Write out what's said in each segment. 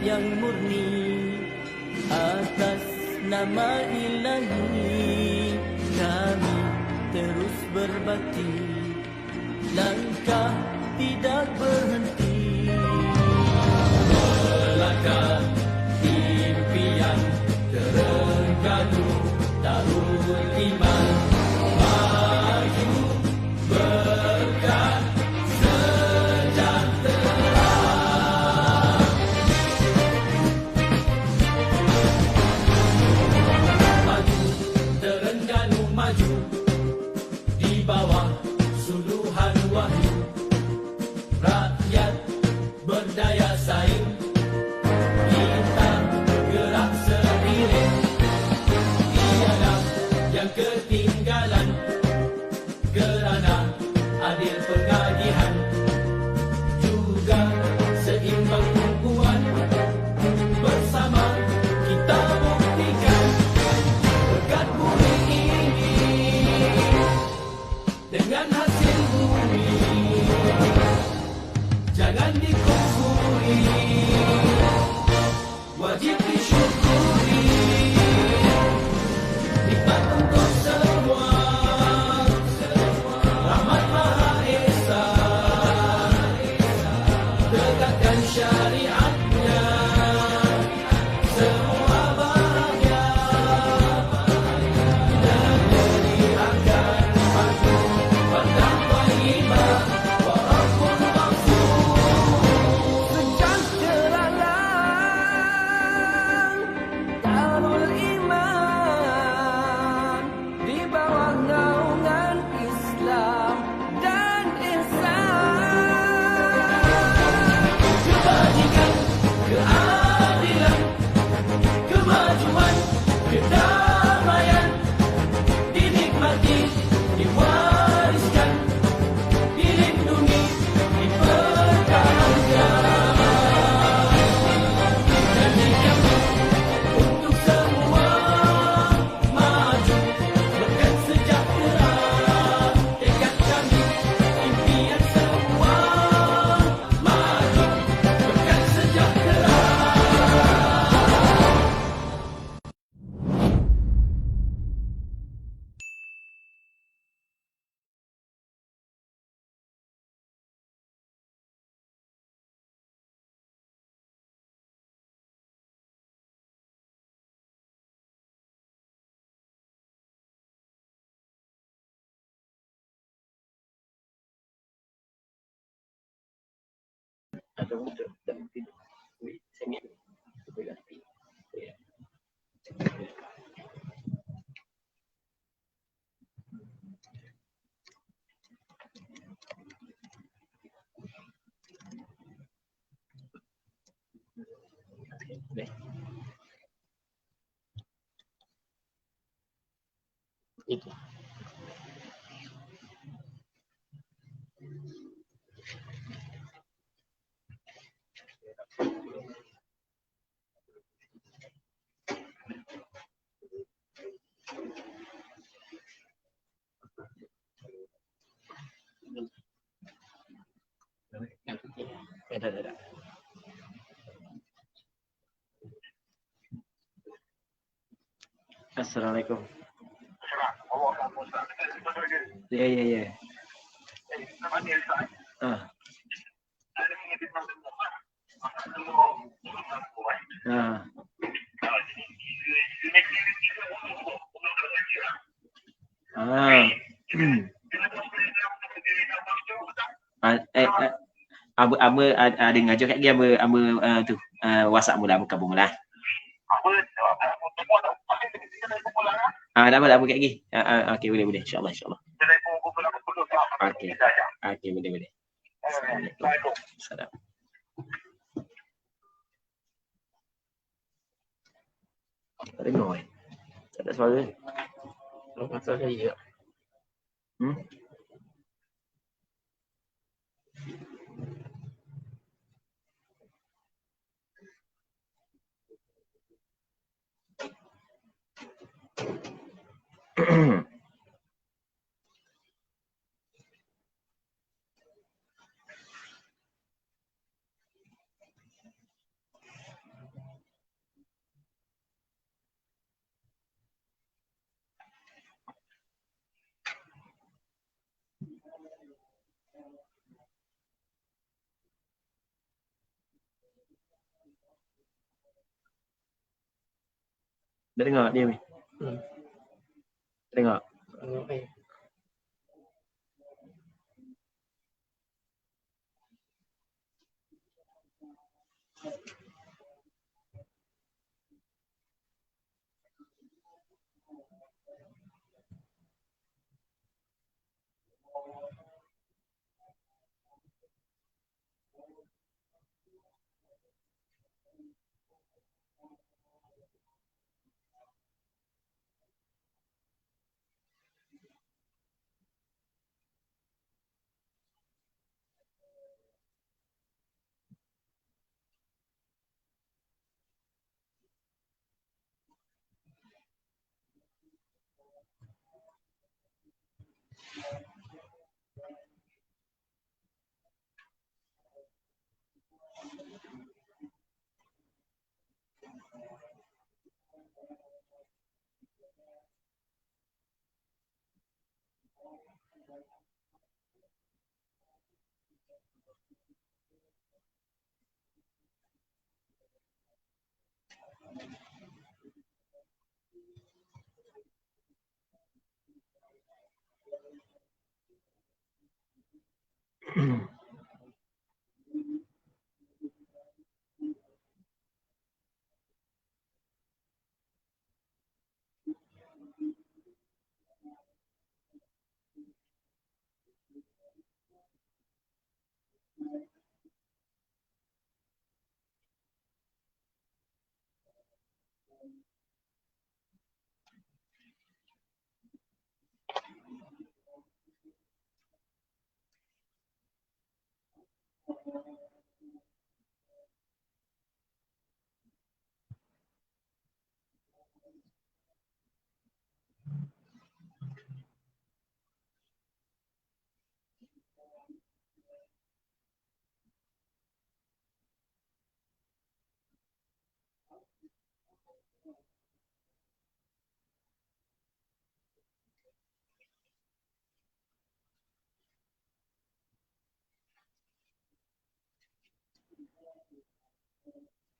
yang murni atas nama Ilahi. Kami terus berbakti, langkah tidak berhenti, melangkah impian terengganu tahun iman, maju berkah sejahtera. Maju Terengganu, maju di bawah suluhan wahyu, rakyat berdaya saing, kita gerak seiring, tiada yang ketinggalan, kerana adil pengagihan, juga seimbang tumpuan, bersama kita buktikan berkat bumi ini dengan hasil bumi, jangan dikufuri, wajib disyukuri, nikmat untuk semua, rahmat Maha Esa, tegakkan syariatnya, semua bahagia, negeri akan maju, pandang thayyibah, wa rabbul ghafur. Sejahteralah Darul Iman di bawah naungan Islam dan ihsan. Kebajikan, keadilan, kemajuan, kedamaian dinikmati, diwariskan, dilindungi, dipertahankan. Janji kami untuk semua, maju berkat sejahtera, tekad kami, impian semua, maju berkat sejahtera. Itu. Ada. Assalamualaikum. Ya. Aba ada ngajar kat dia aba tu WhatsApp mula buka mula. Dah apa kat lagi. Okey boleh insya-Allah. Okey boleh. Assalamualaikum. Salam. Tak dengar tak ada suara. Pasal saya. Dah dengar dia ni? Dengar?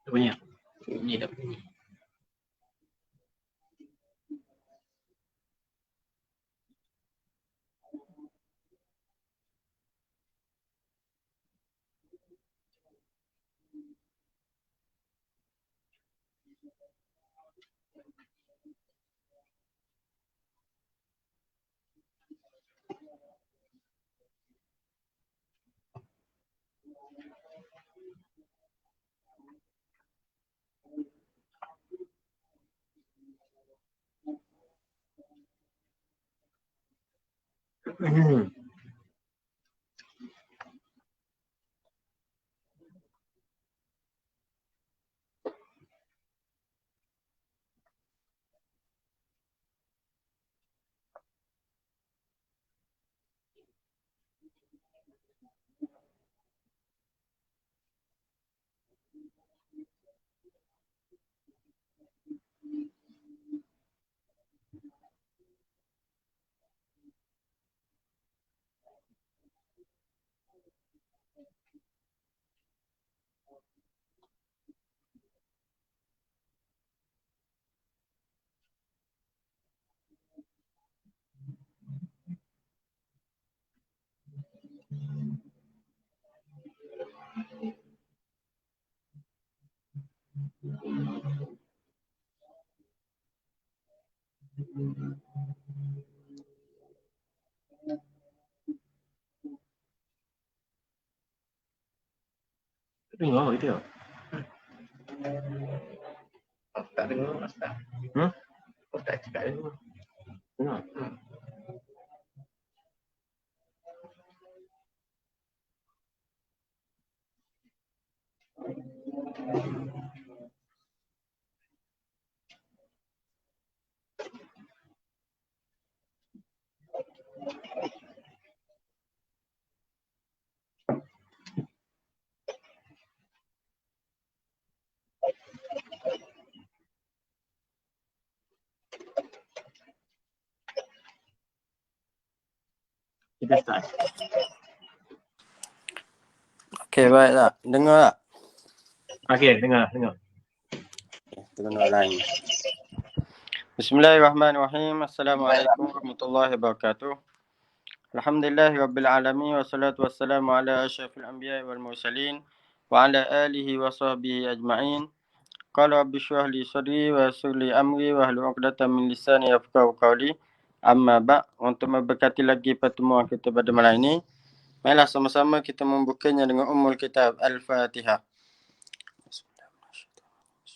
Dah bunyi tak? Bunyi tak bunyi? Dengar gitu ya? Tak dengar, tak. Tak cakap dengar. Dengar? Kita start. Okey, baik tak? Dengar tak? Okey, dengar. Kita kena line. Bismillahirrahmanirrahim. Assalamualaikum warahmatullahi wabarakatuh. Alhamdulillahirabbil alamin wassalatu wassalamu ala asyrafil anbiya'i wal mursalin wa ala alihi wa sahbihi ajma'in. Qala rabbi shrah li sadri wa yassir li amri wa hlul 'uqdatam min lisani yafqahu qawli. Amma ba', untuk memberkati lagi pertemuan kita pada malam ini, marilah sama-sama kita membukanya dengan Ummul Kitab Al-Fatihah.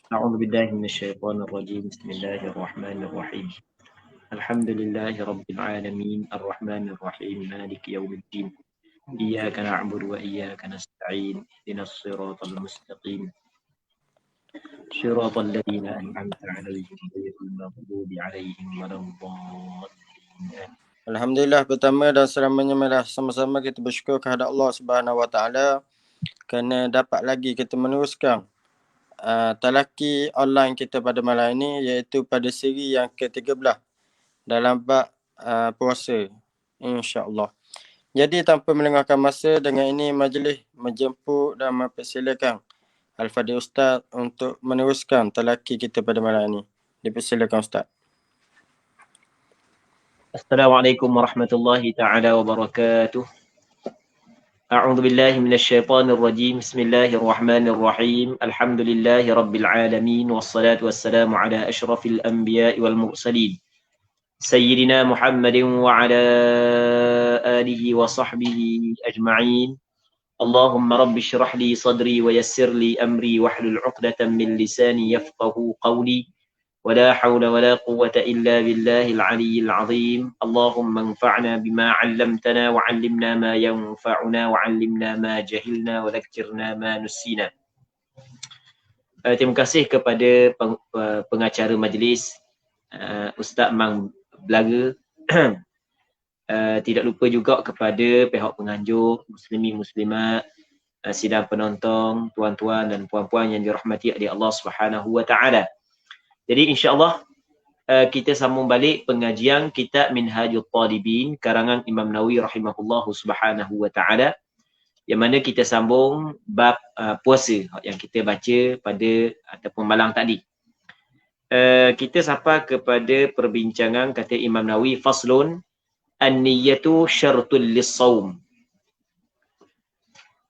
أعوذ بالله من الشيطان الرجيم بسم الله الرحمن الرحيم الحمد لله رب العالمين الرحمن الرحيم مالك يوم الدين إياك نعبد وإياك نستعين اهدنا الصراط المستقيم صراط الذين أنعمت عليهم غير المغضوب عليهم ولا الضالين. Alhamdulillah, pertama dan selamanya marilah sama-sama kita bersyukur kepada Allah Subhanahu Wa Taala kerana dapat lagi kita meneruskan talaki online kita pada malam ini, iaitu pada siri yang ke-13 dalam bab puasa, insya-Allah. Jadi tanpa melengahkan masa, dengan ini majlis menjemput dan mempersilakan Al-Fadhil Ustaz untuk meneruskan talaki kita pada malam ini. Dipersilakan Ustaz. Assalamualaikum warahmatullahi ta'ala wabarakatuh. أعوذ بالله من الشيطان الرجيم بسم الله الرحمن الرحيم الحمد لله رب العالمين والصلاة والسلام على أشرف الأنبياء والمرسلين سيدنا محمد وعلى آله وصحبه أجمعين اللهم رب اشرح لي صدري ويسر لي أمري واحلل عقدة من لساني يفقه قولي ولا حول ولا قوة إلا بالله العلي العظيم اللهم انفعنا بما علمتنا وعلمنا ما ينفعنا وعلمنا ما جهلنا وذكرنا ما نسينا. Terima kasih kepada pengacara majlis Ustaz Mang Belaga. Tidak lupa juga kepada pihak penganjur, muslimin muslimat, sidang penonton, tuan-tuan dan puan-puan yang dirahmati oleh Allah Subhanahu wa taala. Jadi insya-Allah kita sambung balik pengajian kitab Minhajul Talibin karangan Imam Nawawi rahimahullahu subhanahu wa taala, yang mana kita sambung bab puasa yang kita baca pada ataupun malam tadi. Kita sampai kepada perbincangan kata Imam Nawawi, faslun an-niyyatu syartul lis-shaum.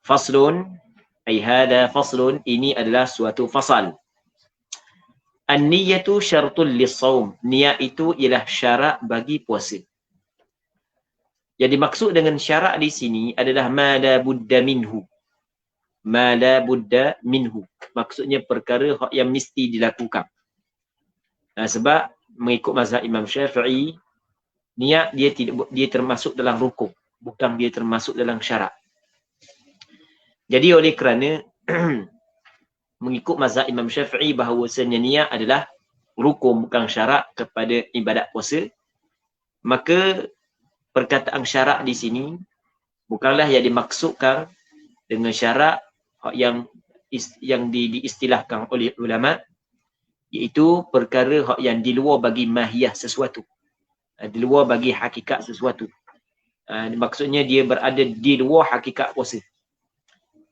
Faslun ay hada faslun, ini adalah suatu fasal. An-niyyatu syartul lis-shaum. Niat itu ialah syarat bagi puasa. Jadi maksud dengan syarat di sini adalah ma la budda minhu. Ma la budda minhu. Maksudnya perkara yang mesti dilakukan. Sebab mengikut mazhab Imam Syafi'i, niat dia termasuk dalam rukun, bukan dia termasuk dalam syarat. Jadi oleh kerana mengikut mazhab Imam Syafi'i bahawasanya niat adalah rukun bukan syarat kepada ibadat puasa, maka perkataan syarat di sini bukanlah yang dimaksudkan dengan syarat yang diistilahkan oleh ulama, iaitu perkara yang di luar bagi mahiyah sesuatu, di luar bagi hakikat sesuatu. Maksudnya dia berada di luar hakikat puasa.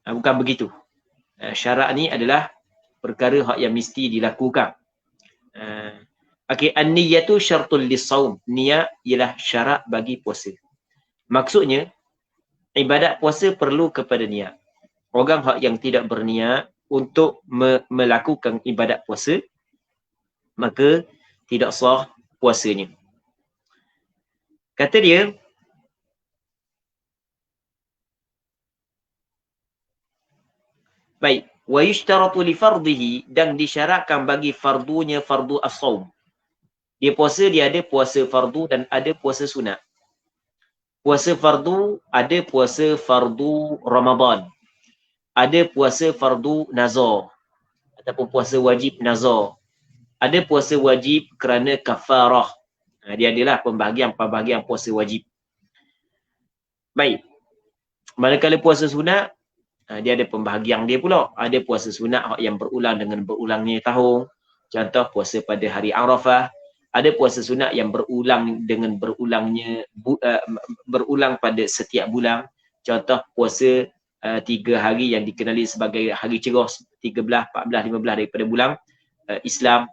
Bukan begitu. Syarat ni adalah perkara yang mesti dilakukan. Okey, an-niyyatu syartul lis-shaum. Niat ialah syarat bagi puasa. Maksudnya ibadat puasa perlu kepada niat. Orang yang tidak berniat untuk melakukan ibadat puasa, maka tidak sah puasanya. Kata dia, baik, wa yushtaratu li fardhihi, dan disyaratkan bagi fardunya fardu as-shaum. Dia puasa, dia ada puasa fardu dan ada puasa sunat. Puasa fardu, ada puasa fardu Ramadan. Ada puasa fardu nazar ataupun puasa wajib nazar. Ada puasa wajib kerana kafarah. Dia adalah pembahagian puasa wajib. Baik. Manakala puasa sunat, dia ada pembahagian dia pula. Ada puasa sunat yang berulang dengan berulangnya tahun. Contoh puasa pada hari Arafah. Ada puasa sunat yang berulang dengan berulang pada setiap bulan. Contoh puasa 3 hari yang dikenali sebagai hari cerah, 13, 14, 15 daripada bulan Islam.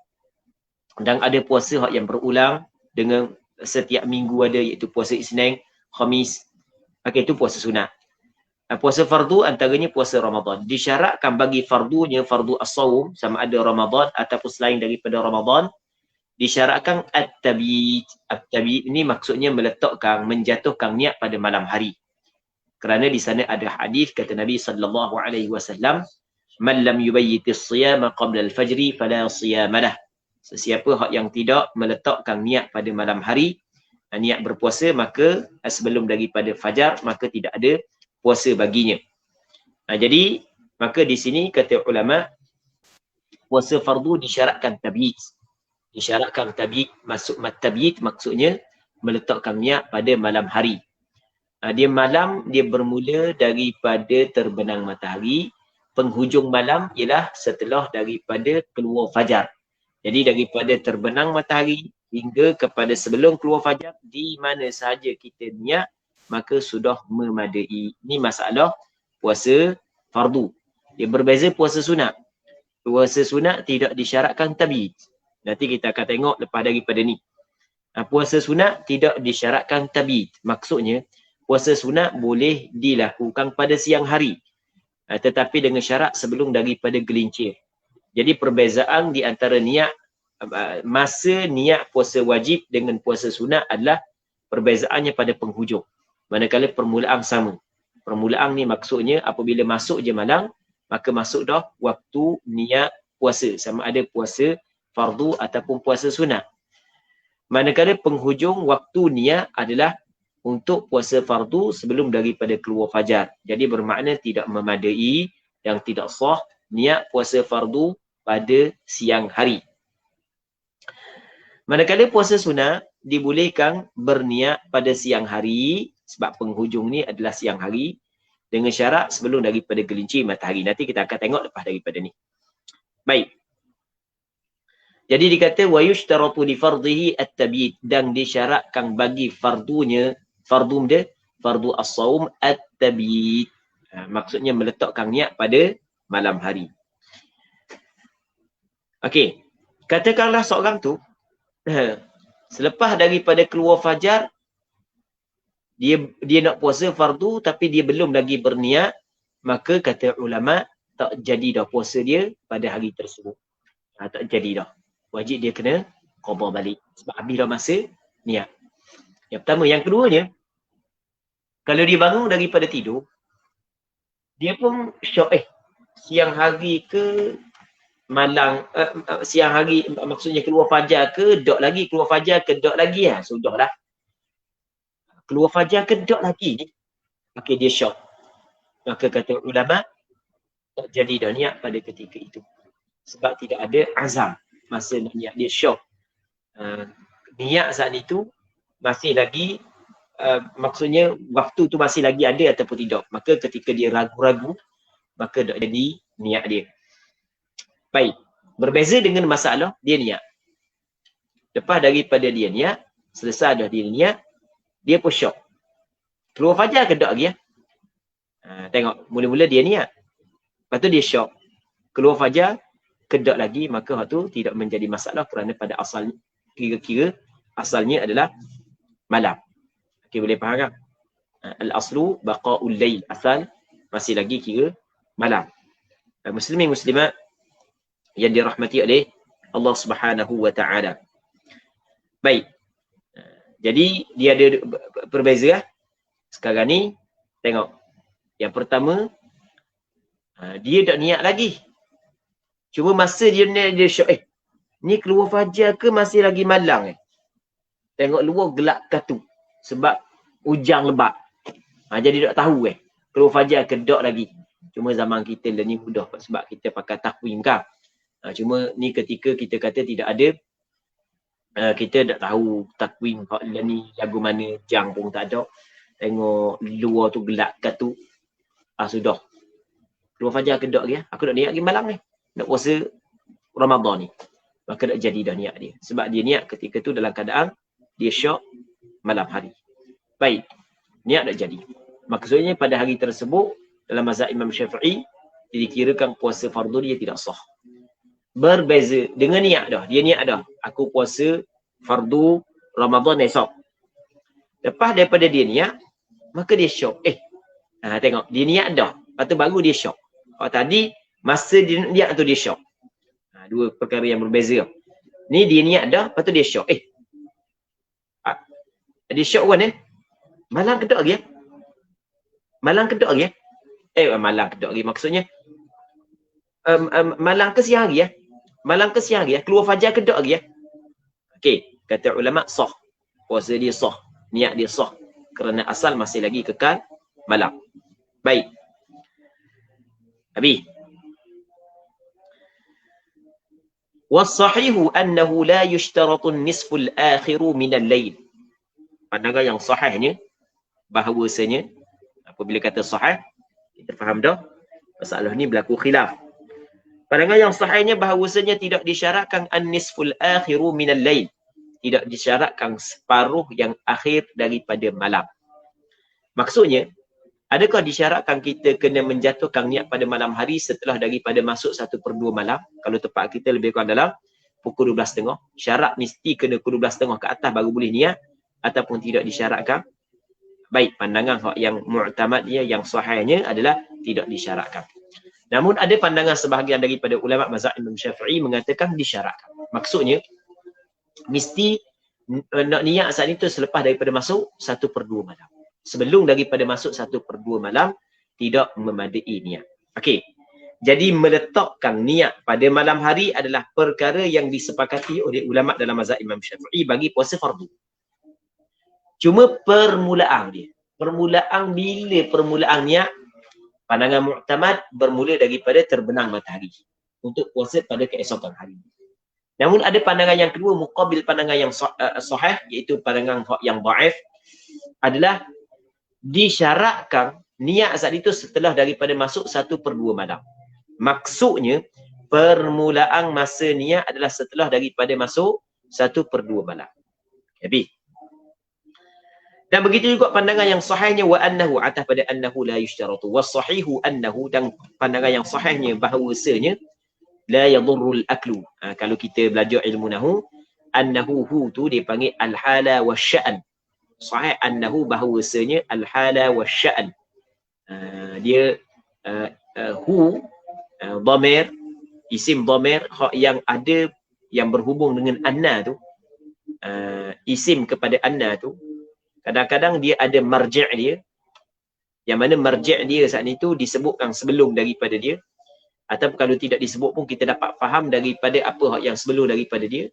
Dan ada puasa hak yang berulang dengan setiap minggu ada, iaitu puasa Isnin, Khamis. Okey, itu puasa sunat. Puasa fardu antaranya puasa Ramadan. Disyaratkan bagi fardunya, fardu as-sawm, sama ada Ramadan ataupun selain daripada Ramadan, disyaratkan at-tabiit. At-tabiit ini maksudnya meletakkan, menjatuhkan niat pada malam hari. Kerana di sana ada hadis kata Nabi sallallahu alaihi wasallam, "Man lam yubayyit as-siyama qabla al-fajr fala siyama lah." Sesiapa yang tidak meletakkan niat pada malam hari, niat berpuasa, maka sebelum daripada fajar, maka tidak ada puasa baginya. Jadi maka di sini kata ulama, puasa fardu disyaratkan tabiit. Disyaratkan tabiit, tabiit maksudnya meletakkan niat pada malam hari. Dia malam, dia bermula daripada terbenam matahari. Penghujung malam ialah setelah daripada keluar fajar. Jadi daripada terbenam matahari hingga kepada sebelum keluar fajar, di mana sahaja kita niat, maka sudah memadai. Ini masalah puasa fardu. Dia berbeza puasa sunat. Puasa sunat tidak disyaratkan tabiit. Nanti kita akan tengok lepas daripada ni. Puasa sunat tidak disyaratkan tabiit. Maksudnya, puasa sunat boleh dilakukan pada siang hari. Tetapi dengan syarat sebelum daripada gelincir. Jadi perbezaan di antara niat, masa niat puasa wajib dengan puasa sunat adalah perbezaannya pada penghujung. Manakala permulaan sama. Permulaan ni maksudnya apabila masuk je malam, maka masuk dah waktu niat puasa. Sama ada puasa fardu ataupun puasa sunat. Manakala penghujung waktu niat adalah untuk puasa fardu sebelum daripada keluar fajar. Jadi bermakna tidak memadai yang tidak sah niat puasa fardu pada siang hari. Manakala puasa sunat dibolehkan berniat pada siang hari, sebab penghujung ni adalah siang hari, dengan syarat sebelum daripada gelincir matahari. Nanti kita akan tengok lepas daripada ni. Baik. Jadi dikata wa yushtaratu li fardhihi at-tabiit, dan disyaratkan bagi fardunya, fardu as-saum at-tabiit. Maksudnya meletakkan niat pada malam hari. Okey. Katakanlah seorang tu selepas daripada keluar fajar, dia nak puasa fardu tapi dia belum lagi berniat, maka kata ulama tak jadi dah puasa dia pada hari tersebut. Tak jadi dah. Wajib dia kena qada balik sebab habis dah masa niat. Yang pertama. Yang keduanya, kalau dia bangun daripada tidur, dia pun syok, siang hari ke malam, siang hari maksudnya keluar fajar ke dok lagi, keluar fajar ke dok lagi, sudahlah. Keluar fajar ke dok lagi ni. Maka dia syok. Maka kata ulama, tak jadi dah niat pada ketika itu. Sebab tidak ada azam masa nak niat, dia syok. Niat saat itu masih lagi, maksudnya waktu tu masih lagi ada ataupun tidak. Maka ketika dia ragu-ragu, maka tak jadi niat dia. Baik. Berbeza dengan masalah dia niat. Lepas daripada dia niat, selesai dah dia niat, dia pun syok. Keluar fajar ke tak lagi? Tengok, mula-mula dia niat. Lepas tu dia syok. Keluar fajar ke tak lagi, maka hak tu tidak menjadi masalah kerana pada asalnya, kira-kira asalnya adalah malam. Okey, boleh faham kan? Al-aslu baqa'ul lail. Asal masih lagi kira malam. Muslimin muslimat yang dirahmati oleh Allah Subhanahu wa taala. Baik. Jadi dia ada perbeza. Sekarang ni tengok. Yang pertama, dia tak niat lagi. Cuma masa dia syok, ni keluar fajar ke masih lagi malang? Tengok luar gelap katu sebab hujan lebat. Jadi tak tahu keluar fajar ke tak lagi. Cuma zaman kita lah ni mudah sebab kita pakai takwim kan. Cuma ni ketika kita kata tidak ada, kita tak tahu takwim lah ni lagu mana, jam pun tak ada. Tengok luar tu gelap katu. Sudah. Keluar fajar ke tak lagi? Aku nak niat lagi malam ni. Nak puasa Ramadan ni. Maka tak jadi dah niat dia. Sebab dia niat ketika tu dalam keadaan dia syok malam hari. Baik. Niat tak jadi. Maksudnya pada hari tersebut dalam mazhab Imam Syafi'i, dikirakan puasa fardu dia tidak sah. berbeza dengan niat dah. Dia niat dah, aku puasa fardu Ramadan esok. Lepas daripada dia niat, maka dia syok. Tengok, dia niat dah. Lepas tu baru dia syok. Kalau tadi, masa dia niat tu dia syok. Dua perkara yang berbeza. Ni dia niat dah, lepas tu dia syok. Dia syok kan malang kedok lagi malang kedok lagi malang kedok lagi maksudnya malang ke siang lagi malang ke siang lagi keluar fajar kedok lagi okey, kata ulama sah, puasa dia sah, niat dia sah kerana asal masih lagi kekal malam. Baik, habis. Was-sahihu annahu la yushtaratu an-nisfu al-akhiru min al-lail. Pandangan yang sahihnya bahawasanya, apabila kata sahih, kita faham dah masalah ni berlaku khilaf. Pandangan yang sahihnya bahawasanya tidak disyaratkan an-nisful akhiru minal lail, tidak disyaratkan separuh yang akhir daripada malam. Maksudnya, adakah disyaratkan kita kena menjatuhkan niat pada malam hari setelah daripada masuk 1/2 malam? Kalau tempat kita lebih kurang dalam pukul 12.30, syarat mesti kena pukul 12.30 ke atas baru boleh niat, ataupun tidak disyaratkan? Baik, pandangan yang mu'tamadnya, yang sahihnya adalah tidak disyaratkan. Namun ada pandangan sebahagian daripada ulama mazhab Imam Syafi'i mengatakan disyaratkan. Maksudnya, mesti nak niat saat itu selepas daripada masuk 1/2 malam. Sebelum daripada masuk 1/2 malam, tidak memadai niat. Okey. Jadi meletakkan niat pada malam hari adalah perkara yang disepakati oleh ulama dalam mazhab Imam Syafi'i bagi puasa fardu. Cuma permulaan dia. Permulaan bila permulaan niat, pandangan mu'tamad bermula daripada terbenam matahari untuk puasa pada keesokan hari. Namun ada pandangan yang kedua, muqabil pandangan yang sahih, iaitu pandangan yang dhaif, adalah disyaratkan niat saat itu setelah daripada masuk 1/2 malam. Maksudnya, permulaan masa niat adalah setelah daripada masuk 1/2 malam. Habis. Dan begitu juga pandangan yang sahihnya wa annahu, atas pada annahu la yushtaratu, was sahihu annahu, dan pandangan yang sahihnya bahawasanya la yadurrul aklu. Kalau kita belajar ilmu nahu, annahu hu tu dipanggil al-hala wasya'an. Sahih annahu bahawasanya al-hala wasya'an. Dia hu dhamir, isim dhamir yang ada, yang berhubung dengan anna tu, isim kepada anna tu, kadang-kadang dia ada marji' dia, yang mana marji' dia saat itu disebutkan sebelum daripada dia, atau kalau tidak disebut pun kita dapat faham daripada apa yang sebelum daripada dia.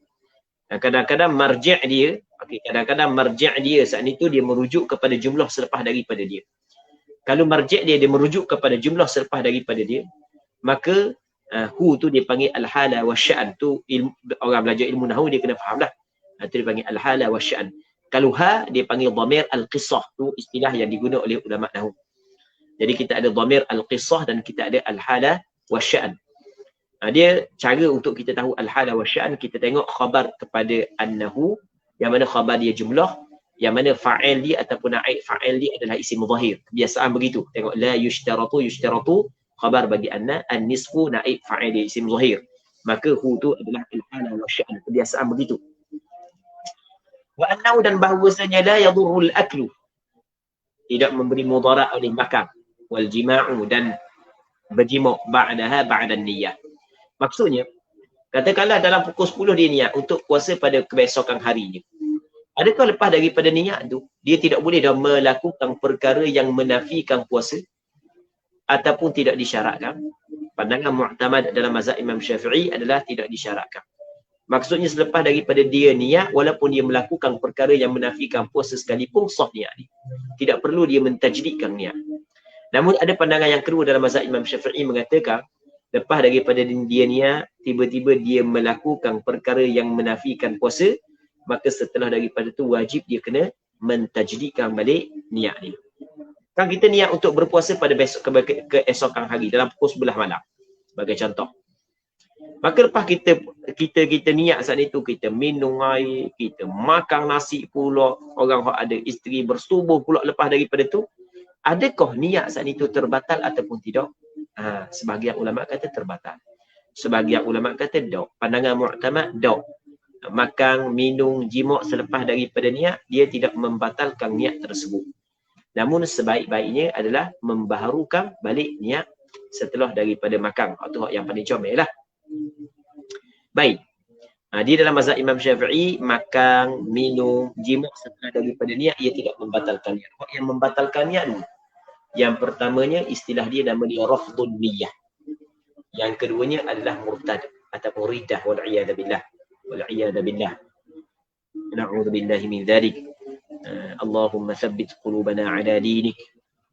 Kadang-kadang marji' dia, kadang-kadang marji' dia saat itu dia merujuk kepada jumlah selepas daripada dia. Kalau marji' dia merujuk kepada jumlah selepas daripada dia, maka hu tu dia panggil al-hala wasya'an. Tu orang belajar ilmu nahwu dia kena faham dah. Tu dia panggil al-hala wasya'an. Kalau ha, dia panggil dhamir al-qissah. Tu istilah yang digunakan oleh ulama nahwu. Jadi kita ada dhamir al-qissah dan kita ada al-hala wasya'an. Dia cara untuk kita tahu al-hala wasya'an, kita tengok khabar kepada annahu, yang mana khabar dia jumlah, yang mana fa'il dia ataupun naib fa'il dia adalah isim zahir. Kebiasaan begitu. Tengok la yushtaratu, khabar bagi anna, an-nisfu naib fa'il dia isim zahir. Maka hu tu adalah al-hala wasya'an. Kebiasaan begitu. Wa annahu, dan bahawasanya la yadurrul aklu, tidak memberi mudarat oleh makan, wal jima'u, dan berjima' ba'daha ba'dan niyyah. Maksudnya, katakanlah dalam pukul 10 dia niat untuk puasa pada kebesokan harinya. Adakah lepas daripada niat tu, dia tidak boleh dah melakukan perkara yang menafikan puasa ataupun tidak disyaratkan? Pandangan mu'tamad dalam mazhab Imam Syafi'i adalah tidak disyaratkan. Maksudnya selepas daripada dia niat, walaupun dia melakukan perkara yang menafikan puasa sekalipun, sah niat dia. Tidak perlu dia mentajdidkan niat. Namun ada pandangan yang kedua dalam mazhab Imam Syafi'i mengatakan, lepas daripada dia niat, tiba-tiba dia melakukan perkara yang menafikan puasa, maka setelah daripada tu wajib dia kena mentajdidkan balik niat dia. Kan kita niat untuk berpuasa pada besok keesokan hari dalam pukul 11 malam sebagai contoh. Maka lepas kita niat saat itu, kita minum air, kita makan nasi pula, orang yang ada isteri bersetubuh pula lepas daripada tu, adakah niat saat itu terbatal ataupun tidak? Sebahagian ulama kata terbatal. Sebahagian ulama kata dok. Pandangan mu'tamad dok. Makan, minum, jima' selepas daripada niat, dia tidak membatalkan niat tersebut. Namun sebaik-baiknya adalah membaharukan balik niat setelah daripada makan. Itu yang paling comel lah. Baik. Di dalam mazhab Imam Syafi'i, makan, minum, jima' setelah daripada niat, ia tidak membatalkan niat. Yang membatalkan niat dulu. Yang pertamanya, istilah dia nama dia rafdun niyah. Yang keduanya adalah murtad atau riddah, wal'iyadha billah. Wal'iyadha billah. Na'udhu billahi min dhalik. Allahumma thabbit qulubana ala dinik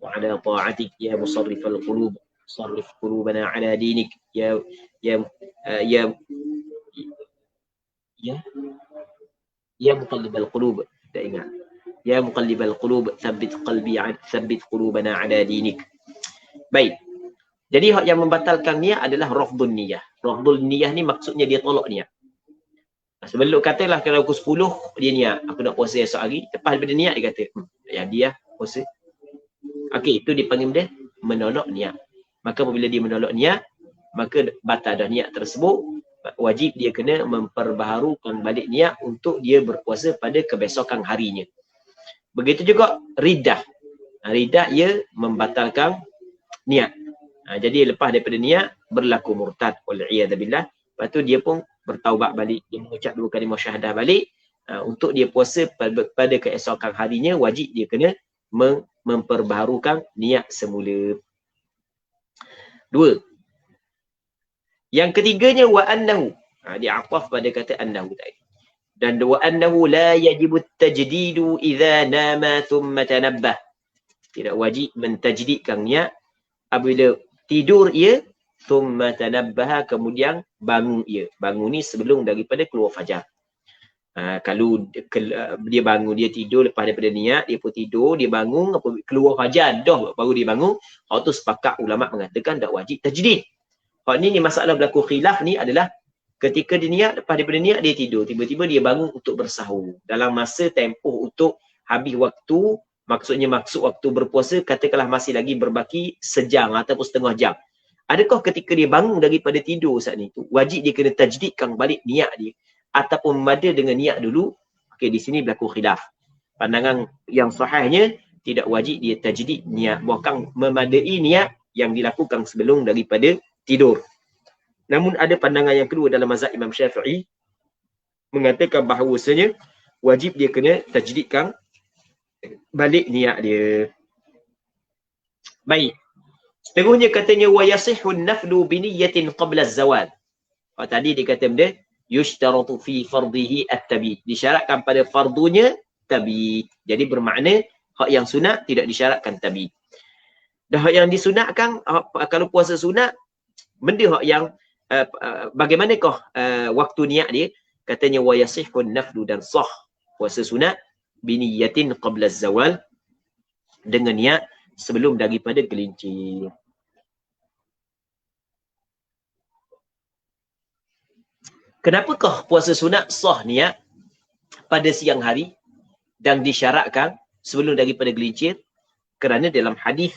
wa ala ta'atik ya musarrifal qulub. Sarrif qulubana ala dinik ya muqallibal qulub. Tak ingat. Ya muqallibal qulub, thabbit qulubana ala dinik. Baik. Jadi hak yang membatalkan niat adalah rafdun niyah. Rafdun niyah ni maksudnya dia tolak niat. Sebelum katalah kalau pukul 10 dia niat, aku nak puasa esok hari, lepas daripada niat dia kata, ya dia puasa. Okey, itu dipanggil dia menolak niat. Maka apabila dia menolak niat, maka batal dah niat tersebut, wajib dia kena memperbaharukan balik niat untuk dia berpuasa pada kebesokan harinya. Begitu juga riddah. Riddah ia membatalkan niat. Jadi lepas daripada niat berlaku murtad, wal'iyadha billah. Lepas tu dia pun bertaubat balik, dia mengucap 2 kalimah syahadah balik. Untuk dia puasa pada keesokan harinya, wajib dia kena memperbaharukan niat semula. 2. Yang ketiganya wa annahu. Dia aqaf pada kata annahu tadi. Dan wa annahu la yajibu tajdidu idza nama thumma tanabbah. Tidak wajib mentajdidkan niat apabila tidur ia, thumma tanabbaha, kemudian bangun ia. Bangun ni sebelum daripada keluar fajar. Kalau dia bangun, dia tidur lepas daripada niat, dia pun tidur, dia bangun, keluar fajar dah baru dia bangun. Hak tu sepakat ulama mengatakan tak wajib tajdid. Hak ni masalah berlaku khilaf ni adalah ketika dia niat, lepas daripada niat dia tidur, tiba-tiba dia bangun untuk bersahur. Dalam masa tempoh untuk habis waktu, maksud waktu berpuasa, katakanlah masih lagi berbaki sejam ataupun setengah jam. Adakah ketika dia bangun daripada tidur saat itu, wajib dia kena tajdidkan balik niat dia ataupun memada dengan niat dulu? Okey, di sini berlaku khilaf. Pandangan yang sahihnya tidak wajib dia tajdid niat, bahkan memadai niat yang dilakukan sebelum daripada tidur. Namun ada pandangan yang kedua dalam mazhab Imam Syafi'i mengatakan bahawasanya wajib dia kena tajdidkan balik niat dia. Baik. Seterusnya katanya wa yasihun naflu bi niyyatin qabla az-zawal. Tadi dia kata benda yushtaratu fi fardhihi at-tabi. Disyaratkan pada fardunya tabi. Jadi bermakna hak yang sunat tidak disyaratkan tabi. Dan hak yang disunatkan, kalau puasa sunat, benda hak yang bagaimanakah waktu niat dia? Katanya wa yasihun naflu, dan sah puasa sunat bi niyyatin qabla az-zawal, dengan niat sebelum daripada gelincir. Kenapakah puasa sunat sah niat pada siang hari dan disyaratkan sebelum daripada gelincir? Kerana dalam hadis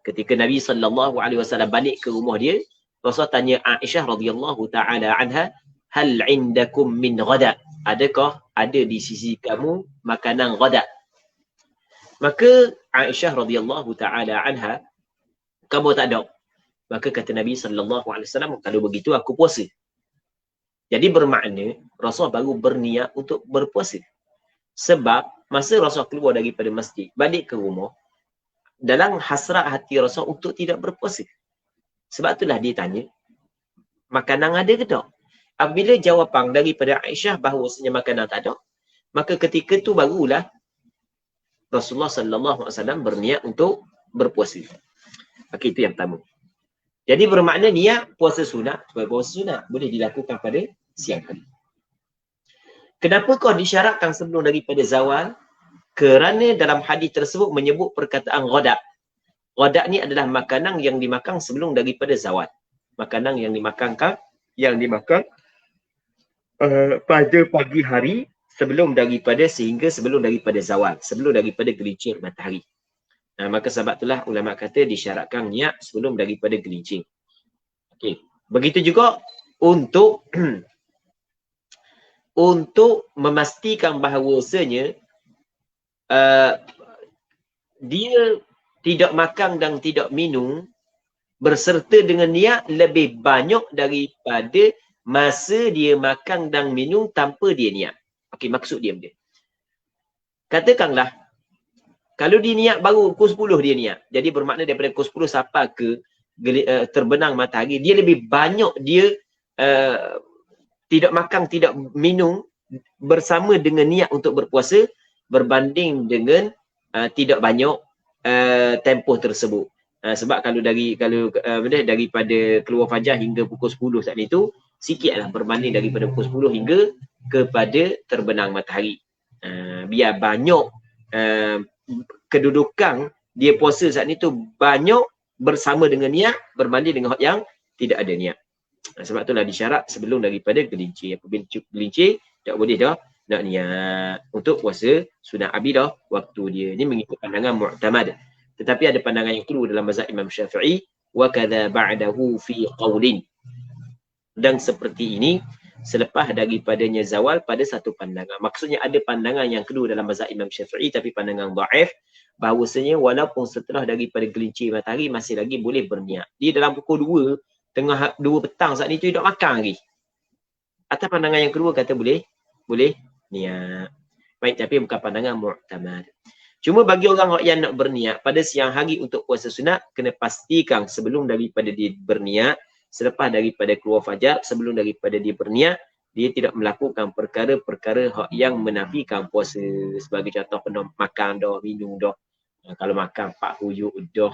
ketika Nabi SAW balik ke rumah dia, Rasul tanya Aisyah radhiyallahu taala anha, hal indakum min ghada? Adakah ada di sisi kamu makanan ghada? Maka Aisyah radhiyallahu taala anha, kamu tak ada. Maka kata Nabi SAW, kalau begitu aku puasa. Jadi bermakna Rasul baru berniat untuk berpuasa. Sebab masa Rasul keluar daripada masjid, balik ke rumah, dalam hasrat hati Rasul untuk tidak berpuasa. Sebab itulah dia tanya, makanan ada ke tak? Apabila jawapan daripada Aisyah bahawasanya makanan tak ada, maka ketika tu barulah Rasulullah SAW berniat untuk berpuasa. Okey, itu yang pertama. Jadi bermakna niat puasa sunat, sebab puasa sunat boleh dilakukan pada siang hari. Kenapa kau disyaratkan sebelum daripada zawal? Kerana dalam hadis tersebut menyebut perkataan ghadak. Ghadak ni adalah makanan yang dimakan sebelum daripada zawal. Makanan yang dimakan pada pagi hari sebelum daripada zawal, sebelum daripada gelincir matahari. Maka sebab itulah ulama kata disyaratkan niat sebelum daripada gelincir. Okey. Begitu juga untuk untuk memastikan bahawasanya dia tidak makan dan tidak minum berserta dengan niat lebih banyak daripada masa dia makan dan minum tanpa dia niat. Okey, maksud dia benda. Katakanlah, kalau dia niat baru pukul 10 dia niat. Jadi bermakna daripada pukul 10 sampai ke terbenang matahari, dia lebih banyak dia tidak makan, tidak minum bersama dengan niat untuk berpuasa berbanding dengan tidak banyak tempoh tersebut. Sebab kalau daripada keluar fajar hingga pukul 10 saat itu, sikitlah berbanding daripada pukul 10 hingga kepada terbenang matahari. Biar banyak kedudukan dia puasa saat itu banyak bersama dengan niat berbanding dengan yang tidak ada niat. Sebab itulah disyarat sebelum daripada gelincir. Apabila gelincir, tak boleh dah nak niat untuk puasa sunat abidah waktu dia. Ini mengikut pandangan mu'tamad. Tetapi ada pandangan yang keliru dalam mazhab Imam Syafi'i, wa kadza ba'dahu fi qaulin. Dan seperti ini selepas daripadanya zawal pada satu pandangan. Maksudnya ada pandangan yang kedua dalam mazhab Imam Syafi'i tapi pandangan dhaif, bahawasanya walaupun setelah daripada gelincir matahari masih lagi boleh berniat. Dia dalam pukul 2, tengah 2 petang saat itu tidak makan lagi. Atas pandangan yang kedua kata boleh niat. Baik, tapi bukan pandangan mu'tamad. Cuma bagi orang yang nak berniat pada siang hari untuk puasa sunat, kena pastikan sebelum daripada dia berniat, selepas daripada keluar fajar, sebelum daripada dia berniat, dia tidak melakukan perkara-perkara yang menafikan puasa. Sebagai contoh, pernah makan dah, minum dah. Kalau makan 4 huyuk dah.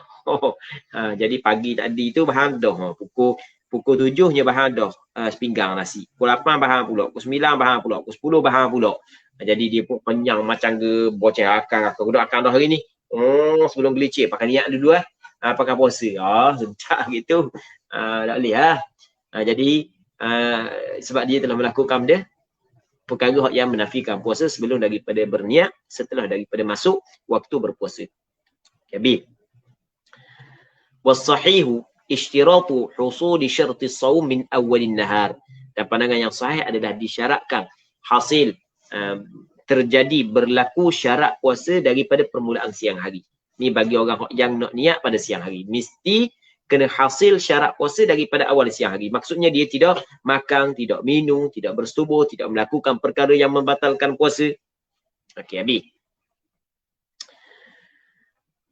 Jadi pagi tadi tu bahan dah. Pukul 7 nya bahan dah sepinggang nasi. Pukul 8 bahan pula. Pukul 9 bahan pula. Pukul 10 bahan pula. Jadi dia pun kenyang macam ke bocah akan dah hari ni. Sebelum gelincir pakai niat dulu pakai puasa. Sedap gitu. Tak boleh lah. Jadi sebab dia telah melakukan benda perkara yang menafikan puasa sebelum daripada berniat, setelah daripada masuk waktu berpuasa. Habis. Was-sahihu ishtiratu husuli syarti shaum min awwalin nahar. Dan pandangan yang sahih adalah disyaratkan hasil terjadi berlaku syarat puasa daripada permulaan siang hari. Ni bagi orang yang nak niat pada siang hari. Mesti kena hasil syarat puasa daripada awal siang hari. Maksudnya dia tidak makan, tidak minum, tidak bersetubuh, tidak melakukan perkara yang membatalkan puasa. Okey, habis.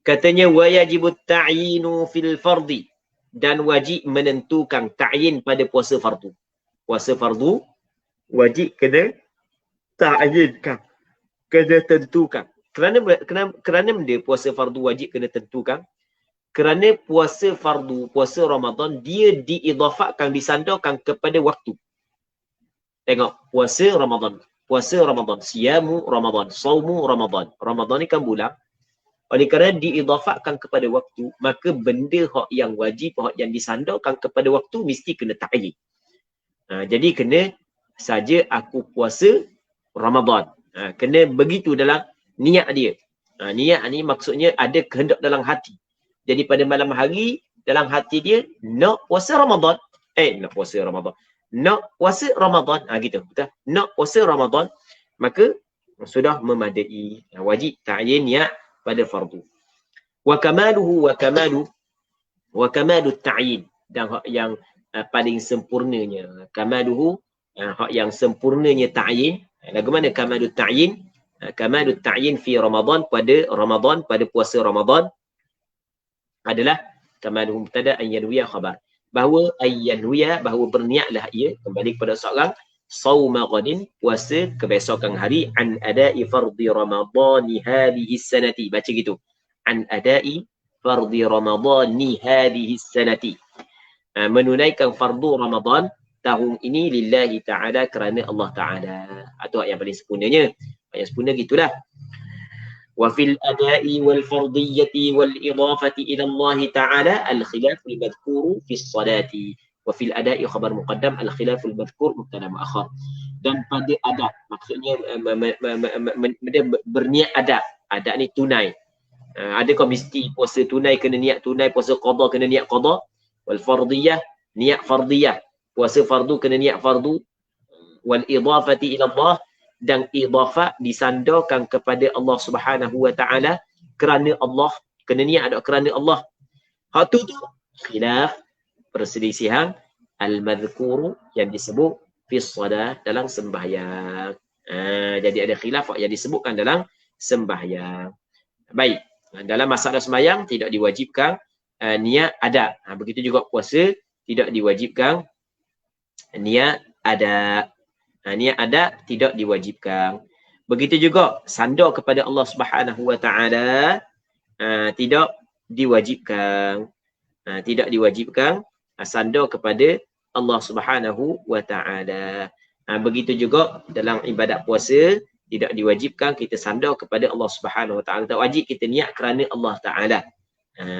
Katanya wajibut ta'yinu fil fardi, dan wajib menentukan ta'yin pada puasa fardu. Puasa fardu wajib kena ta'yinkan, kena tentukan. Kerana benda puasa fardu wajib kena tentukan? Kerana puasa fardu, puasa Ramadan, dia diidafakkan, disandarkan kepada waktu. Tengok, puasa Ramadan, siyamu Ramadan, saumu Ramadan. Ramadan ni kan bulan. Oleh kerana diidafakkan kepada waktu, maka benda hak yang wajib, hak yang disandarkan kepada waktu mesti kena ta'yin. Jadi kena saja aku puasa Ramadan. Kena begitu dalam niat dia. Niat ni maksudnya ada kehendak dalam hati. Jadi pada malam hari dalam hati dia nak puasa Ramadan. Nak puasa Ramadan. Gitu. Betul? Nak puasa Ramadan, maka sudah memadai. Wajib ta'yin niat pada fardu. Wa kamalu ta'yin, dan hak yang paling sempurnanya. Kamaluhu, hak yang sempurnanya ta'yin. Bagaimana kamalu ta'yin? Kamalu ta'yin fi Ramadan, pada puasa Ramadan adalah kamaluhu mubtada an yanwiya khabar. Bahawa bahawa berniatlah ia, kembali kepada soalan, sauma ghadin, puasa kebesokan hari, an ada'i fardhi ramadhani hadhihi sanati. Baca gitu. An ada'i fardhi ramadhani hadhihi sanati. Menunaikan fardu Ramadan tahun ini lillahi ta'ala, kerana Allah Ta'ala. Itu yang paling sempurnanya. Yang sempurna gitulah. Wa fil ada'i wal fardiyyati wal idafati ila Allah Ta'ala al-khilaf al-madhkuru fi salati. Wa fil ada'i khabar muqaddam, al-khilaf al-madhkur mubtada muakhar. Dan pada adab, maksudnya berniat adab. Adab ni tunai. Adakah mesti puasa tunai kena niat tunai, puasa qada kena niat qada? Wal fardiyah, niat fardiyah. Puasa fardu kena niat fardu. Wal idafati ila Allah, dan idafah disandarkan kepada Allah Subhanahu wa taala kerana Allah, kena niat ada kerana Allah. Hak tu khilaf, perselisihan al-madhkuru yang disebut fi shalah dalam sembahyang. Jadi ada khilaf yang disebutkan dalam sembahyang. Baik, dalam masalah sembahyang tidak diwajibkan niat adab. Begitu juga puasa tidak diwajibkan niat adab. Niat adab tidak diwajibkan. Begitu juga sandar kepada Allah Subhanahu wa taala tidak diwajibkan. Tidak diwajibkan sandar kepada Allah Subhanahu wa taala. Begitu juga dalam ibadat puasa tidak diwajibkan kita sandar kepada Allah Subhanahu wa taala. Tak wajib kita niat kerana Allah taala.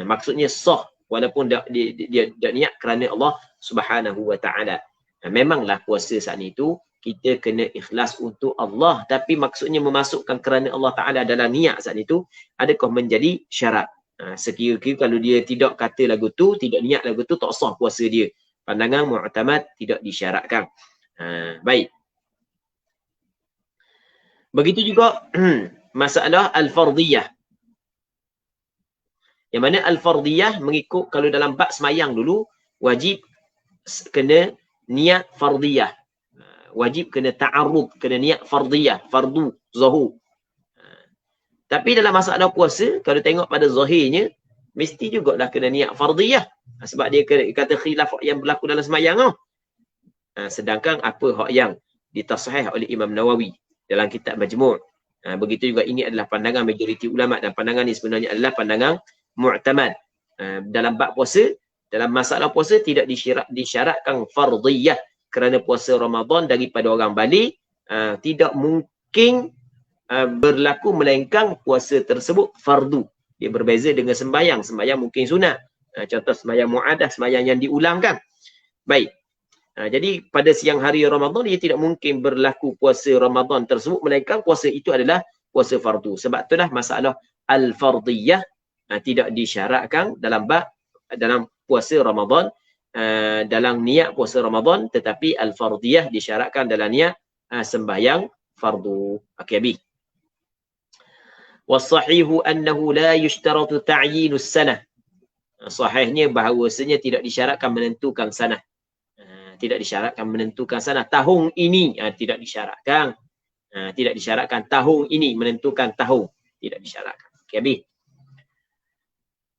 Maksudnya sah walaupun dia niat kerana Allah Subhanahu wa taala. Memanglah puasa saat itu kita kena ikhlas untuk Allah, tapi maksudnya memasukkan kerana Allah taala dalam niat saat itu adakah menjadi syarat? Sekira-kira kalau dia tidak kata lagu tu, tidak niat lagu tu, tak sah puasa dia. Pandangan mu'tamad tidak disyaratkan. Baik. Begitu juga masalah al-fardiyah. Yang mana al-fardiyah mengikut, kalau dalam bab semayang dulu, wajib kena niat fardiyah. Wajib kena ta'arrud, kena niat fardiyah, fardu, zuhur. Tapi dalam masalah puasa, kalau tengok pada zahirnya, mesti jugalah kena niat fardiyah. Sebab dia kata khilaf yang berlaku dalam semayang. Sedangkan apa hak yang ditasahih oleh Imam Nawawi dalam kitab Majmu'. Begitu juga ini adalah pandangan majoriti ulama, dan pandangan ini sebenarnya adalah pandangan mu'tamad. Dalam bab puasa, dalam masalah puasa tidak disyaratkan fardiyah, kerana puasa Ramadan daripada orang balik tidak mungkin berlaku melainkan puasa tersebut fardu. Dia berbeza dengan sembahyang. Sembahyang mungkin sunat. Contoh sembahyang mu'adah, sembahyang yang diulangkan. Baik. Jadi pada siang hari Ramadan dia tidak mungkin berlaku puasa Ramadan tersebut melainkan puasa itu adalah puasa fardu. Sebab itulah masalah al-fardiyah tidak disyaratkan dalam puasa Ramadan, dalam niat puasa Ramadan, tetapi al-fardiyah disyaratkan dalam niat sembahyang fardu. Okey, habis. Was-sahihu annahu la yushtaratu ta'yinus sanah. Sahihnya bahawasanya tidak disyaratkan menentukan sanah. Tidak disyaratkan menentukan sanah. Tahun ini tidak disyaratkan. Tidak disyaratkan tahun ini menentukan tahun. Tidak disyaratkan. Okey, habis.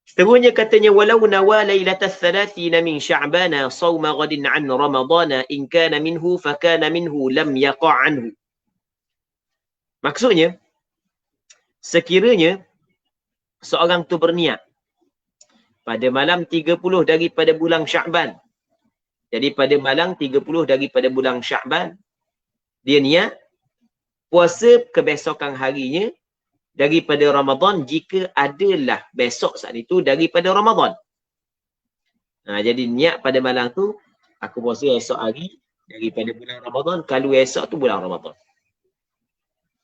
Seterusnya katanya walau nawa lailatas thalathina min sya'bana sawma ghadin an ramadana in kana minhu fakana minhu lam yaqa' anhu. Maksudnya sekiranya seorang tu berniat pada malam 30 daripada bulan Sya'ban. Jadi pada malam 30 daripada bulan Sya'ban dia niat puasa kebesokan harinya daripada Ramadan jika adalah besok saat itu daripada Ramadan. Jadi niat pada malam tu aku puasa esok hari daripada bulan Ramadan, kalau esok tu bulan Ramadan.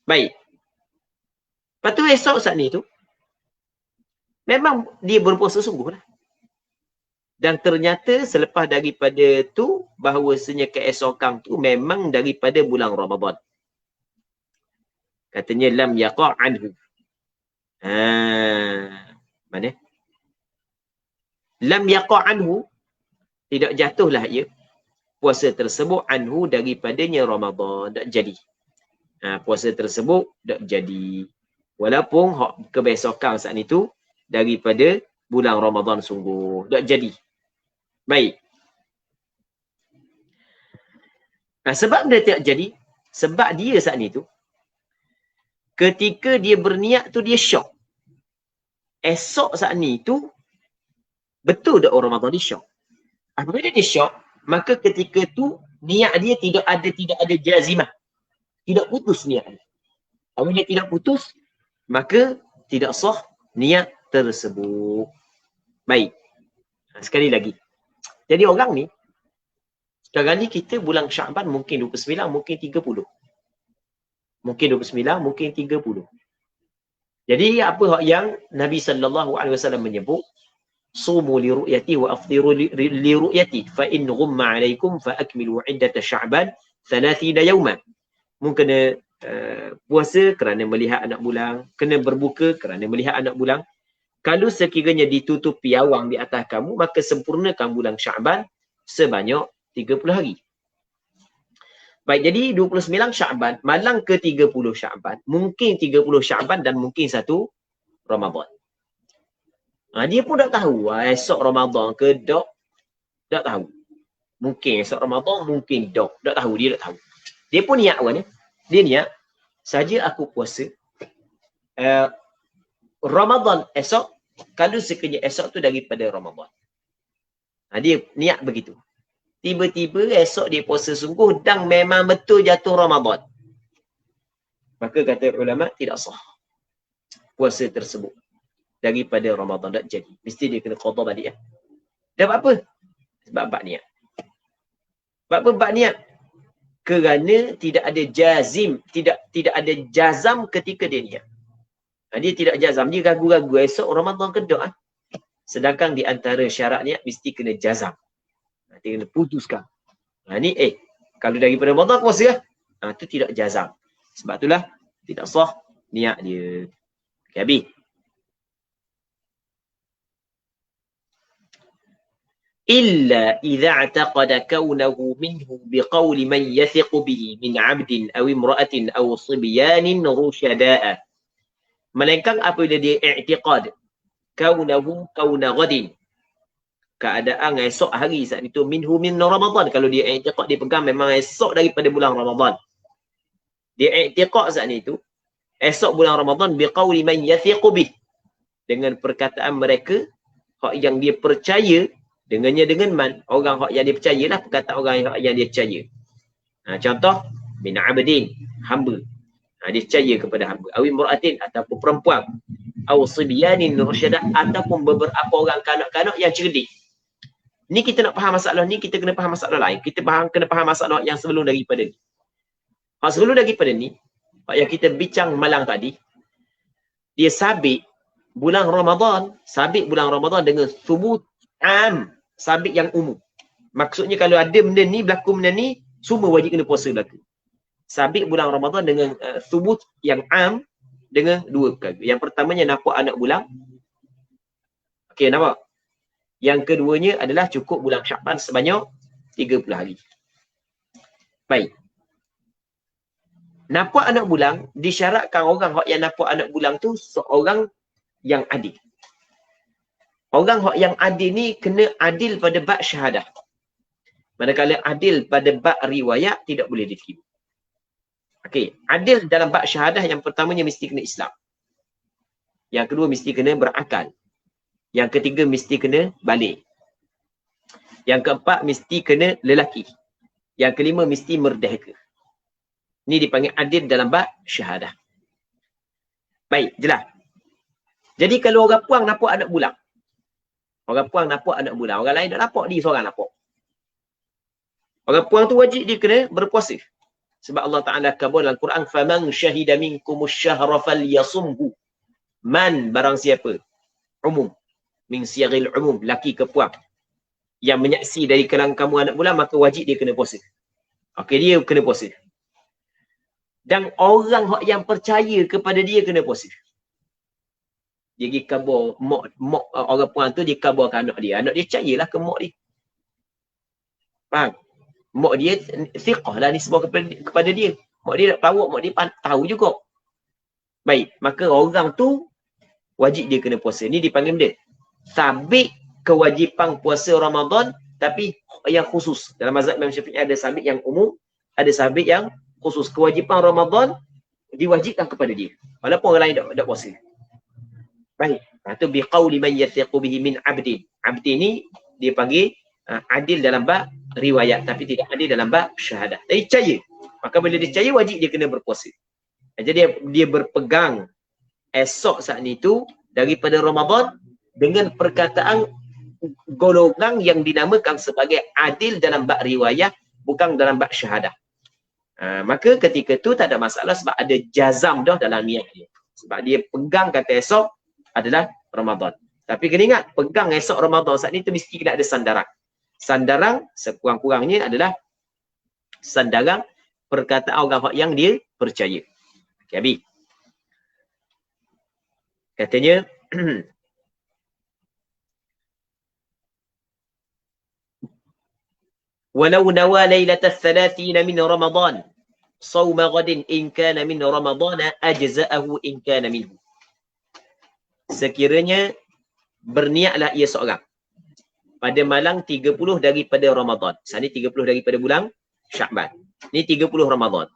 Baik. Lepas tu esok saat ni tu memang dia berpuasa sungguh lah. Dan ternyata selepas daripada tu bahawasanya keesokan tu memang daripada bulan Ramadan. Katanya lam yaqa' anhu. Mana? Lam yaqa' anhu, tidak jatuhlah ia puasa tersebut anhu daripadanya Ramadan, tak jadi. Puasa tersebut tak jadi. Walaupun hak kebesokan saat itu daripada bulan Ramadan sungguh, tak jadi. Baik. Sebab dia tak jadi, sebab dia saat ni tu ketika dia berniat tu dia syok. Esok saat ni tu betul tak orang Ramadan dia syok. Apabila dia syok, maka ketika tu niat dia tidak ada jazimah. Tidak putus niat dia. Apabila dia tidak putus, maka tidak sah niat tersebut. Baik. Sekali lagi. Jadi orang ni sekarang ni kita bulan Sya'ban mungkin 29, mungkin 30. Mungkin 29, mungkin 30. Jadi apa yang Nabi sallallahu alaihi wasallam menyebut, sumu li ru'yati wa afdiru li ru'yati fa in ghumma 'alaikum fa akmilu 'iddata sya'ban 30 yawman. Mu kena puasa kerana melihat anak bulan, kena berbuka kerana melihat anak bulan. Kalau sekiranya ditutupi awang di atas kamu, maka sempurnakan bulan Sya'ban sebanyak 30 hari. Baik, jadi 29 Sya'ban, malang ke 30 Sya'ban, mungkin 30 Sya'ban dan mungkin 1 Ramadan. Dia pun tak tahu esok Ramadan ke dok, tak tahu. Mungkin esok Ramadan, mungkin dok, tak tahu, dia tak tahu. Dia pun niat awalnya, dia niat, saja aku puasa Ramadan esok, kalau sekiranya esok tu daripada Ramadan. Dia niat begitu. Tiba-tiba esok dia puasa sungguh dan memang betul jatuh Ramadan. Maka kata ulama tidak sah puasa tersebut daripada Ramadan, tak jadi. Mesti dia kena qada balik ya. Sebab apa? Sebab bab niat. Sebab apa bab niat? Kerana tidak ada jazim, tidak ada jazam ketika dia niat. Dia tidak jazam, dia ragu-ragu esok Ramadan ke tak. Sedangkan di antara syarat niat mesti kena jazam. Dia kena putuskan. Ni kalau daripada Ramadan puasa lah. Tu tidak jazam. Sebab itulah tidak sah niat dia. Okay, habis. Illa idza i'taqada kaunahu minhu biqawli man yathiqu bihi min 'abdin aw imra'atin aw sibyanin rusyada'a. Melainkan apabila dia i'tiqad kaunahu kauna ghadin, keadaan esok hari saat itu minhu min Ramadan. Kalau dia i'tiqad, dia pegang memang esok daripada bulan Ramadan. Dia i'tiqad saat itu esok bulan Ramadan biqauli man yathiqu bih, dengan perkataan mereka hak yang dia percaya dengannya, dengan man, orang hak yang dia percayalah, perkataan orang yang dia percaya. Contoh min abdin, hamba. Dia percaya kepada hamba. Awi mur'atin, ataupun perempuan. Aw sibyanin rusyadah, ataupun beberapa orang kanak-kanak yang cerdik. Ni kita nak faham masalah ni, kita kena faham masalah lain. Kita kena faham masalah yang sebelum daripada ni. Sebelum daripada ni, yang kita bincang malang tadi, dia sabit bulan Ramadan dengan thubut am, sabit yang umum. Maksudnya kalau ada benda ni, berlaku benda ni, semua wajib kena puasa berlaku. Sabit bulan Ramadan dengan thubut yang am, dengan dua perkara. Yang pertamanya nampak anak bulan. Okey, nampak? Yang keduanya adalah cukup bulan Sya'ban sebanyak 30 hari. Baik. Nampak anak bulan, disyaratkan orang yang nampak anak bulan tu seorang yang adil. Orang yang adil ni kena adil pada bab syahadah. Manakala adil pada bab riwayat tidak boleh diterima. Okey, adil dalam bab syahadah yang pertamanya mesti kena Islam. Yang kedua mesti kena berakal. Yang ketiga mesti kena balik. Yang keempat mesti kena lelaki. Yang kelima mesti merdeka. Ini dipanggil adil dalam bab syahadah. Baik, jelas. Jadi kalau orang puang nampak anak bulan. Orang puang nampak anak bulan. Orang lain tak nampak, dia seorang nampak. Orang puang tu wajib dia kena berpuasa. Sebab Allah Ta'ala kabur dalam Quran, فَمَنْ شَهِدَ مِنْكُمُ الشَّهْرَ فَلْيَصُمْهُ. Man, barang siapa? Umum. Min siyagil umum, laki ke puang. Yang menyaksi dari kalangan kamu anak bulan, maka wajib dia kena puasa. Okey, dia kena puasa. Dan orang yang percaya kepada dia kena puasa. Dia pergi kabar, mak orang puan tu dia kabarkan anak dia. Anak dia percayalah ke mak dia. Faham? Mak dia thiqah lah nisbah kepada dia. Mak dia tak tahu, mak dia tahu juga. Baik, maka orang tu wajib dia kena puasa. Ni dipanggil benda sabit kewajipan puasa Ramadan, tapi yang khusus. Dalam mazhab Imam Syafi'i ada sabit yang umum, ada sabit yang khusus. Kewajipan Ramadan diwajibkan kepada dia, walaupun orang lain tak puasa. Baik, itu biqauli man yathiqu bihi min abdin. Abdin ni dia panggil adil dalam bab riwayat, tapi tidak adil dalam bab syahadah. Dia percaya. Maka bila dia percaya, wajib dia kena berpuasa. Jadi dia berpegang esok saat itu daripada Ramadan dengan perkataan golongan yang dinamakan sebagai adil dalam bab riwayat, bukan dalam bab syahadah. Maka ketika tu tak ada masalah sebab ada jazam dah dalam niat dia. Sebab dia pegang kata esok adalah Ramadan. Tapi kena ingat, pegang esok Ramadan saat ni tu mesti kena ada sandaran. Sandaran sekurang-kurangnya adalah sandaran perkataan orang yang dia percaya. Okay, Abi. Katanya, walau nawa laylatal 30 min Ramadan sawma ghadin in kana min Ramadan ajza'ahu in kana minhu. Sekiranya berniatlah ia seorang pada malam 30 daripada Ramadan. Saat ni 30 daripada bulan Syakban. Ni 30 Ramadan.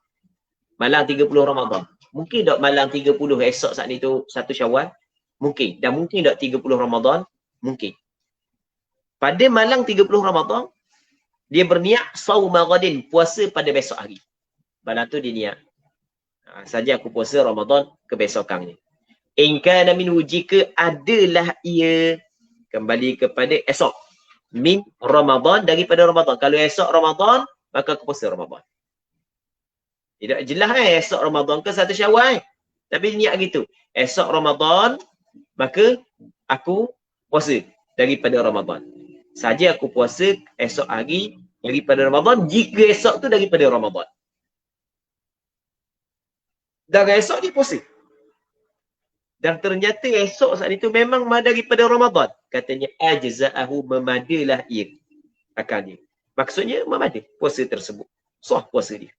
Malam 30 Ramadan. Mungkin tak malam 30 esok saat ni tu 1 Syawal? Mungkin. Dan mungkin tak 30 Ramadan? Mungkin. Pada malam 30 Ramadan, dia berniat sauma ghadin, puasa pada besok hari. Malam tu dia niat. Saja aku puasa Ramadan kebesokannya. In kana minhu, jika adalah ia, kembali kepada esok. Min Ramadan, daripada Ramadan. Kalau esok Ramadan, maka aku puasa Ramadan. Tidak jelas esok Ramadan ke 1 Syawal. Tapi niat gitu. Esok Ramadan, maka aku puasa daripada Ramadan. Saja aku puasa esok hari daripada Ramadan, jika esok tu daripada Ramadan. Dan esok dia puasa. Dan ternyata esok saat itu memang daripada Ramadan. Katanya, ajza'ahu, memadalah ia akalnya. Maksudnya, memada puasa tersebut. Sah puasa dia.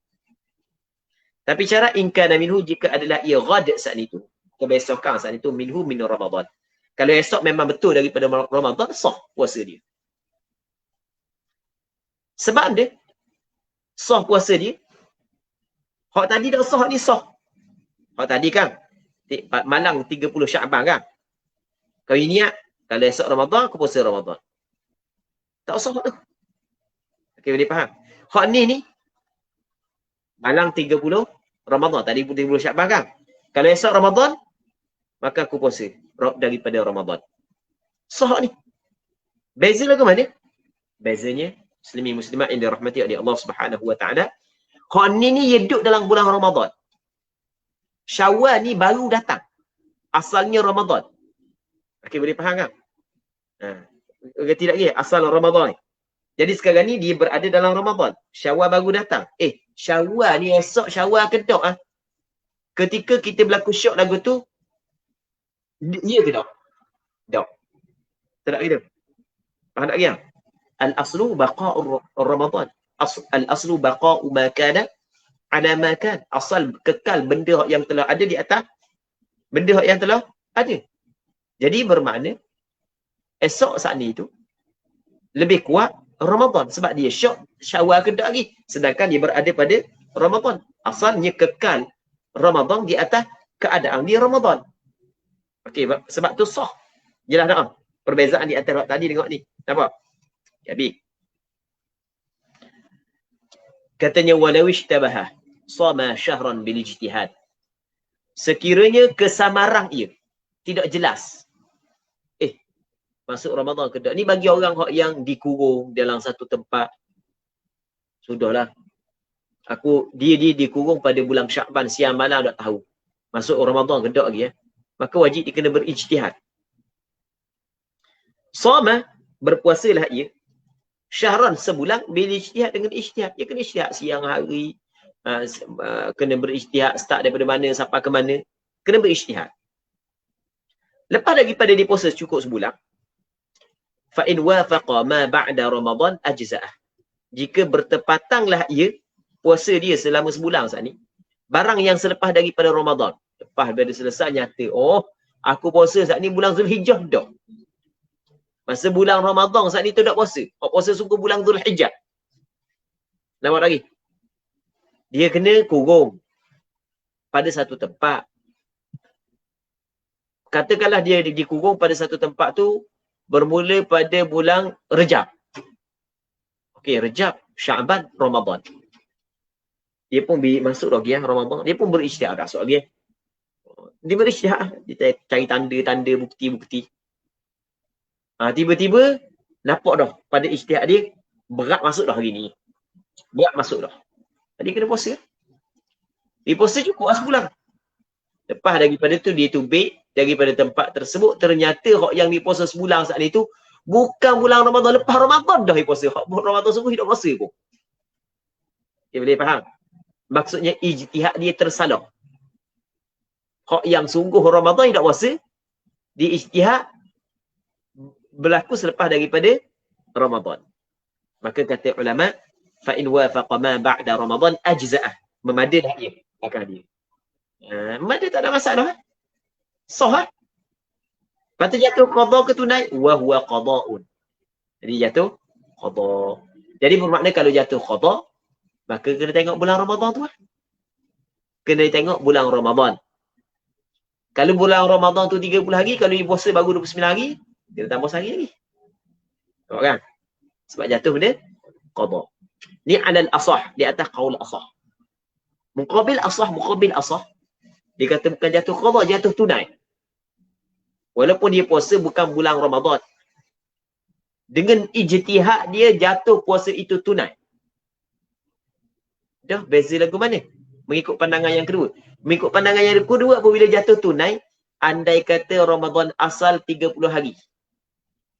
Tapi cara inkana minhu, jika adalah ia ghad saat itu, kebesokan saat itu, minhu min Ramadan. Kalau esok memang betul daripada Ramadan, sah puasa dia. Sebab dia, sah puasa dia, hak tadi dah sah ni sah. Hak tadi kan, malam 30 Syakban kan. Kau niat, kalau esok Ramadan, aku puasa Ramadan. Tak usah tu. Okey, boleh faham? Hak ni, malam 30 Ramadan. Tadi 30 Syakban kan. Kalau esok Ramadan, maka aku puasa daripada Ramadan. Sah ni. Beza ke mana? Bezanya, Muslimin Muslimat yang dirahmati oleh Allah Subhanahu Wa Taala. Hak ni hidup dalam bulan Ramadan. Syawal ni baru datang. Asalnya Ramadan. Okey, boleh faham kan? Gerti tak ke? Asal Ramadan ni. Jadi sekarang ni dia berada dalam Ramadan. Syawal baru datang. Syawal ni esok Syawal ke tak? Ketika kita berlaku syok lagu tu, ya ke tak? Tak. Tak kita. Faham tak ke? Al-aslu baqa'ur Ramadan. Al-aslu baqa'u ma kana ala ma kan. Asal kekal benda yang telah ada di atas benda yang telah ada. Jadi bermakna esok saat ni tu lebih kuat Ramadan sebab dia syok Syawal ke tak lagi. Sedangkan dia berada pada Ramadan. Asalnya kekal Ramadan di atas keadaan di Ramadan. Okey, sebab tu sah. Jelas tak? Perbezaan di antara tadi dengan ni. Nampak? Jadi katanya walau ishtabaha sama syahran bil ijtihad. Sekiranya kesamaran ia tidak jelas. Masuk Ramadan ke tak? Ni bagi orang yang dikurung dalam satu tempat. Sudahlah. Dia dikurung pada bulan Syakban, siang malam tak tahu. Masuk Ramadan ke tak lagi Maka wajib dia kena berijtihad. Sama, berpuasalah ia. Syahran, sebulan, bila ijtihad dengan ijtihad. Dia kena ijtihad siang hari. Kena berijtihad start daripada mana sampai ke mana. Kena berijtihad. Lepas daripada dia puasa cukup sebulan, fa in wafaqa ma ba'da Ramadan ajza'ah. Jika bertepatanglah ia puasa dia selama sebulan saat ni, barang yang selepas daripada Ramadan, lepas daripada selesai nyata, aku puasa saat ni bulan Zulhijjah dah. Masa bulan Ramadan saat ni tu tak puasa. Puasa suku bulan Zulhijjah. Nampak lagi? Dia kena kurung pada satu tempat. Katakanlah dia dikurung pada satu tempat tu bermula pada bulan Rejab. Okey, Rejab, Sya'ban, Ramadan. Dia pun masuk lagi Ramadan. Dia pun berijtihad masuk lagi. Dia berijtihad. Dia cari tanda-tanda, bukti-bukti. Tiba-tiba nampak dah pada ijtihad dia berat masuk dah hari ni. Berat masuk dah. Tadi kena puasa. Dia puasa cukup sebulan. Lepas daripada tu dia tubik daripada tempat tersebut, ternyata hak yang dipuasa sebulan saat itu bukan bulan Ramadan, lepas Ramadan dah dipuasa. Hak Ramadan sungguh hidup puasa pun. Okay, boleh faham? Maksudnya ijtihad dia tersalah. Hak yang sungguh Ramadan hidup puasa, di ijtihad berlaku selepas daripada Ramadan. Maka kata ulama, fa in wafaqa ma ba'da Ramadan ajza'ah. Memada dah dia akal dia. Memada tak ada masalah. Sah. Lepas tu jatuh qada ke tunai, wa huwa qada'un. Jadi jatuh qada. Jadi bermakna kalau jatuh qada, maka kena tengok bulan Ramadan tu lah. Kena tengok bulan Ramadan. Kalau bulan Ramadan tu 30 hari, kalau dia puasa baru 29 hari, kena tambah sehari lagi. Nampak kan? Sebab jatuh benda qada. Ni alal asah, di atas qaul asah. Muqabil asah. Dia kata bukan jatuh qada, jatuh tunai. Walaupun dia puasa bukan bulan Ramadan. Dengan ijtihad dia jatuh puasa itu tunai. Dah beza lagu mana? Mengikut pandangan yang kedua. Mengikut pandangan yang kedua, apabila jatuh tunai, andai kata Ramadan asal 30 hari.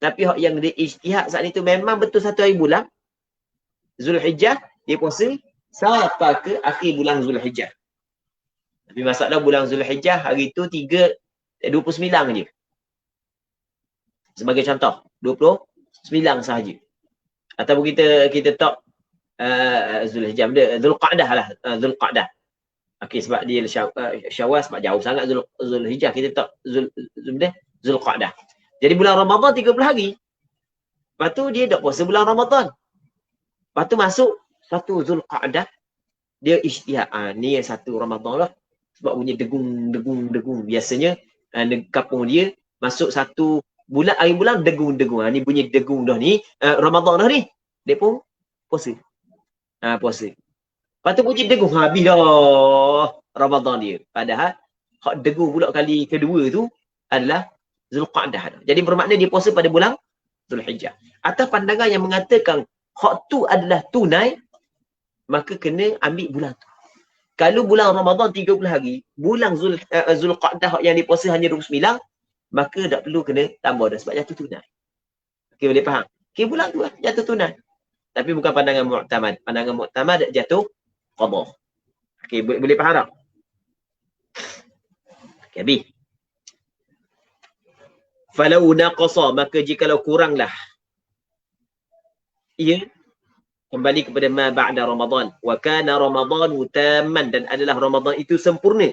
Tapi hak yang dia ijtihad saat itu memang betul satu hari bulan. Zulhijjah, dia puasa sampai ke akhir bulan Zulhijjah. Tapi masalah bulan Zulhijjah, hari itu 29 je. Sebagai contoh, 29 sahaja. Ataupun kita tak Zulhijjah, Zulqa'dah lah, Zulqa'dah. Okey, sebab dia Syawal sebab jauh sangat Zulhijjah, kita tak Zulqa'dah. Jadi bulan Ramadan 30 hari. Lepas tu dia tak puasa bulan Ramadan. Lepas tu masuk satu Zulqa'dah, dia ijtihad. Ni satu Ramadan lah. Sebab punya degung. Biasanya kampung dia masuk satu bulan, hari bulan degung. Ni bunyi degung dah ni. Ramadan dah ni. Dia pun puasa. Puasa. Lepas tu bunyi degung. Habis dah Ramadan dia. Padahal hak degung pula kali kedua tu adalah Zulqa'dah. Jadi bermakna dia puasa pada bulan Zulhijjah. Atas pandangan yang mengatakan hak tu adalah tunai, maka kena ambil bulan tu. Kalau bulan Ramadan 30 hari, bulan Zulqa'dah yang dipuasa hanya 29, maka tak perlu kena tambah dah sebab jatuh tunai. Okey, boleh faham? Okey, bulan tu lah jatuh tunai. Tapi bukan pandangan mu'tamad. Pandangan mu'tamad jatuh qada. Okey, boleh faham tak? Okey, habis. Falau naqasa, maka jikalau kuranglah ia kembali kepada ma ba'da Ramadan. Wa kana Ramadanu tamman, dan adalah Ramadan itu sempurna.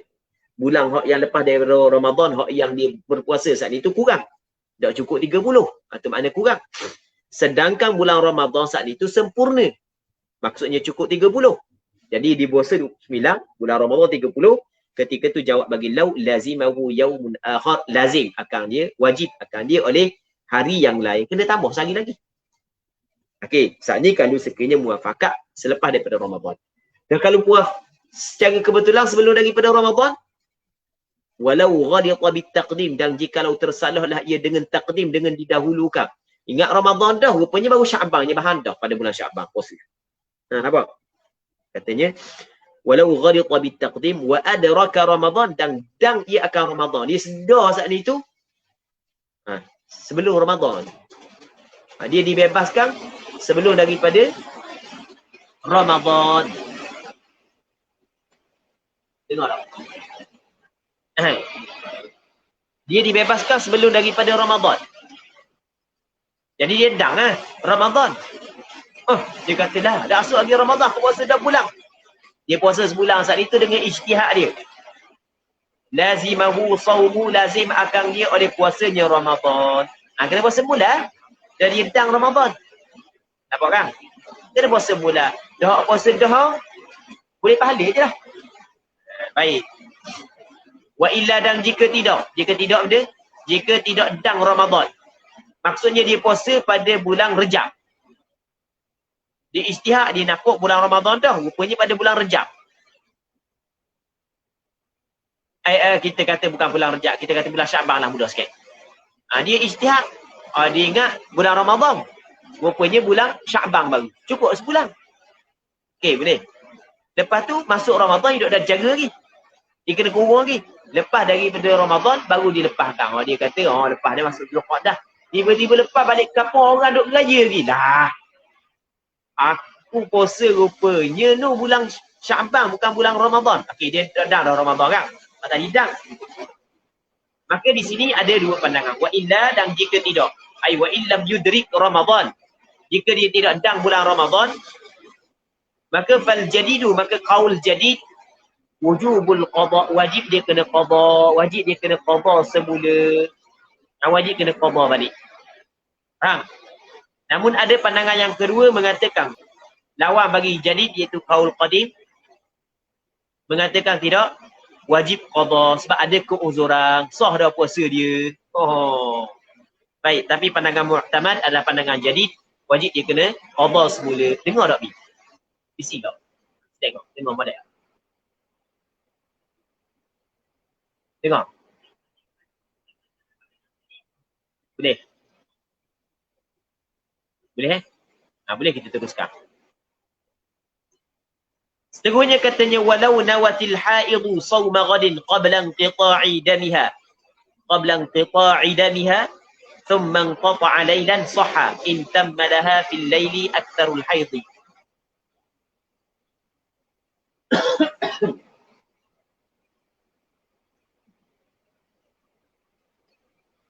Bulan hak yang lepas daripada Ramadan, hak yang dia berpuasa saat itu kurang. Tak cukup 30. Itu makna kurang. Sedangkan bulan Ramadan saat itu sempurna. Maksudnya cukup 30. Jadi dia puasa 29, bulan Ramadan 30. Ketika tu jawab bagi lau lazimahu yaumun akhar, lazim akan dia, wajib akan dia oleh hari yang lain. Kena tambah sehari lagi. Okey, saat ni kalau sekiranya muafakat selepas daripada Ramadan. Dan kalau puas secara kebetulan sebelum daripada Ramadan, walau ghadita bitaqdim, dan jikalau tersalahlah ia dengan takdim, dengan didahulukan. Ingat Ramadan dah, rupanya baru Sya'ban, dia bahan dah pada bulan Sya'ban puasa. Nampak? Katanya walau ghadita bitaqdim wa adraka Ramadan, dan ia akan Ramadan. Dia sedar saat ni tu sebelum Ramadan. Dia dibebaskan sebelum daripada Ramadan. Tengok tak? Dia dibebaskan sebelum daripada Ramadan. Jadi dia dang Ramadan. Dia kata dah asal lagi Ramadan, puasa dah pulang. Dia puasa sebulan saat itu dengan ijtihad dia. Lazimahu sawmu, lazim akan dia oleh puasanya Ramadan. Kena puasa bulan. Dari dang Ramadan. Nampak kan? Kena puasa bulan. Dah puasa dah, boleh pahala je lah. Baik. Wa illa, dan jika tidak benda, jika tidak dang Ramadan. Maksudnya dia puasa pada bulan Rejab. Dia ijtihad, dia nakuk bulan Ramadan dah, rupanya pada bulan Rejab. Kita kata bukan bulan Rejab, kita kata bulan Sya'ban lah, mudah sikit. Dia ijtihad, dia ingat bulan Ramadan, rupanya bulan Sya'ban baru. Cukup sebulan. Okey, boleh. Lepas tu masuk Ramadan, hidup dah jaga lagi. Dia kena kurung lagi. Lepas daripada Ramadan, baru dia lepaskan. Dia kata, lepas dia masuk Zulqa'dah. Tiba-tiba lepas balik kampung, orang duk raya lagi. Dah. Aku puasa rupanya no bulan Syaban, bukan bulan Ramadan. Okey, dia dah Ramadan kan? Tak hidang. Maka di sini ada dua pandangan. Wa illa dan jika tidak. Wa illam yudrik Ramadan. Jika dia tidak dang bulan Ramadan, maka fal jadidu, maka qaul jadid wujubul qada, wajib dia kena qada, wajib dia kena qada semula. Wajib kena qada balik. Faham? Namun ada pandangan yang kedua mengatakan lawan bagi jadid iaitu qaul qadim, mengatakan tidak wajib qada sebab ada keuzuran, sah dah puasa dia. Baik, tapi pandangan mu'tamad adalah pandangan jadid, wajib dia kena qada semula. Dengar tak Bi? Bisi tak? Tengok model. Dengar. Boleh? Boleh boleh kita teruskan. Seterusnya katanya walau nawatil haidu sawma ghadin qabla inqita'i damiha thumma inqata'a laylan sahha in tamma laha fil layli aktharul haidhi.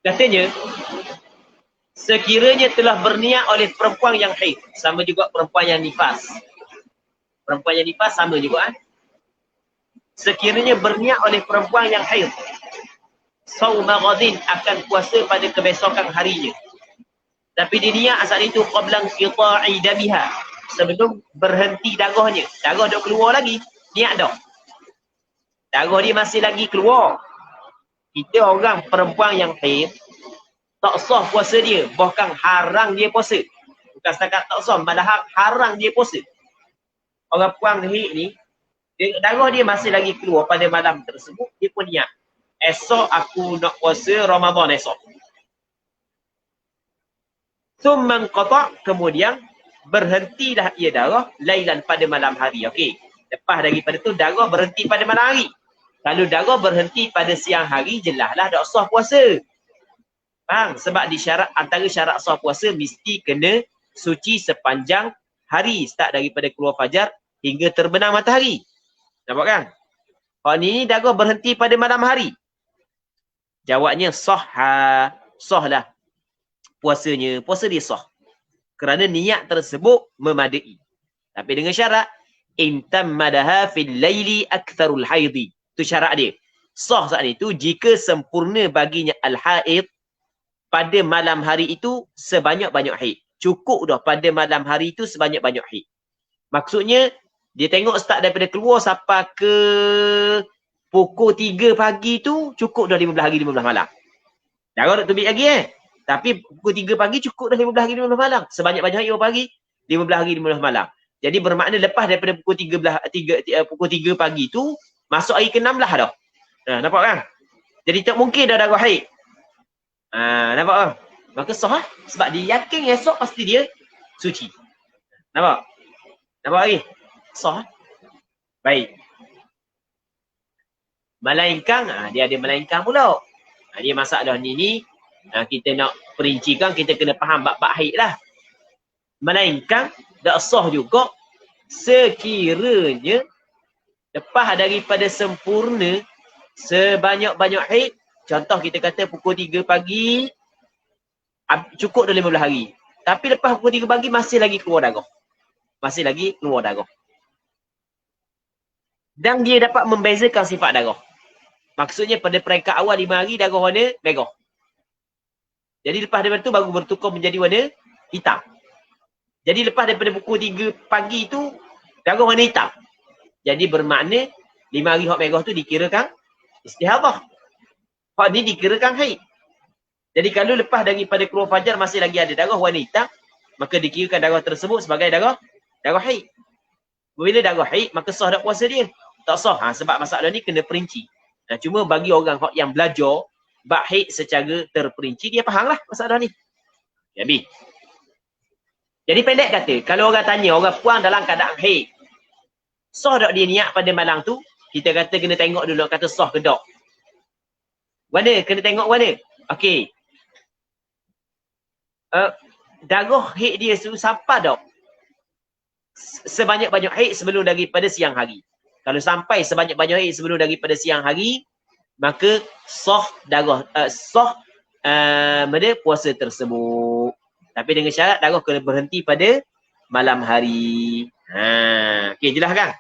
Katanya sekiranya telah berniat oleh perempuan yang haid, sama juga perempuan yang nifas. Perempuan yang nifas sama juga sekiranya berniat oleh perempuan yang haid, sauma ghadin, akan puasa pada kebesokan harinya. Tapi dia niat asal itu qabla inqita'i damiha, sebelum berhenti darahnya. Darah dah keluar lagi, niat dah. Darah dia masih lagi keluar. Kita orang perempuan yang haid, tak sah puasa dia, bahkan harang dia puasa. Bukan setakat tak sah, malah harang dia puasa. Orang puang haid ni, darah dia masih lagi keluar pada malam tersebut, dia pun niat, esok aku nak puasa Ramadan esok. Thumma qata', kemudian berhentilah ia darah lailan, pada malam hari. Okey, lepas daripada tu darah berhenti pada malam hari. Kalau darah berhenti pada siang hari, jelaslah tak sah puasa. Faham? Sebab di syarat, antara syarat sah puasa mesti kena suci sepanjang hari, start daripada keluar fajar hingga terbenam matahari. Nampak kan? Kalau ni darah berhenti pada malam hari, jawabnya sahha, sahlah puasanya, puasa dia sah. Kerana niat tersebut memadai. Tapi dengan syarat in tammadaha fil laili aktharul haidhi. Itu syarat dia. Sah saat itu jika sempurna baginya al-haid pada malam hari itu sebanyak-banyak haid. Cukup dah pada malam hari itu sebanyak-banyak haid. Maksudnya dia tengok start daripada keluar sampai ke pukul 3 pagi tu cukup dah 15 hari 15 malam. Darah tak terbit lagi Tapi pukul 3 pagi cukup dah 15 hari 15 malam. Sebanyak-banyak haid pagi 15 hari 15 malam. Jadi bermakna lepas daripada pukul 3 pagi tu masuk hari ke-6 lah dah. Nampak kan? Jadi tak mungkin dah darah haid. Nampak kan? Maka sah sebab dia yakin esok pasti dia suci. Nampak? Nampak lagi? Sah. Baik. Melainkan, dia ada melainkan pula. Dia masalah ni kita nak perincikan, kita kena faham bab-bab haid lah. Melainkan tak sah juga sekiranya lepas daripada sempurna sebanyak-banyak haid. Contoh kita kata pukul 3 pagi cukup dah 15 hari. Tapi lepas pukul 3 pagi masih lagi keluar darah. Masih lagi keluar darah. Dan dia dapat membezakan sifat darah. Maksudnya pada peringkat awal 5 hari darah warna merah. Jadi lepas daripada tu baru bertukar menjadi warna hitam. Jadi lepas daripada pukul 3 pagi tu darah warna hitam. Jadi bermakna 5 hari hak merah tu dikirakan istihadah. Hak ni dikirakan haid. Jadi kalau lepas daripada keluar fajar masih lagi ada darah warna hitam, maka dikirakan darah tersebut sebagai darah haid. Bila darah haid, maka sah tak puasa dia? Tak sah. Sebab masalah ni kena perinci. Cuma bagi orang yang belajar bab haid secara terperinci, dia faham lah masalah ni. Jadi pendek kata, kalau orang tanya, orang puang dalam keadaan haid, sah tak dia niat pada malam tu? kita kata kena tengok dulu kata sah ke tak. Mana? Kena tengok mana? Okey. Darah haid dia sampai tak? Sebanyak-banyak haid sebelum daripada siang hari. Kalau sampai sebanyak-banyak haid sebelum daripada siang hari, maka sah darah sah puasa tersebut. Tapi dengan syarat darah kena berhenti pada malam hari. Okey, jelas kan?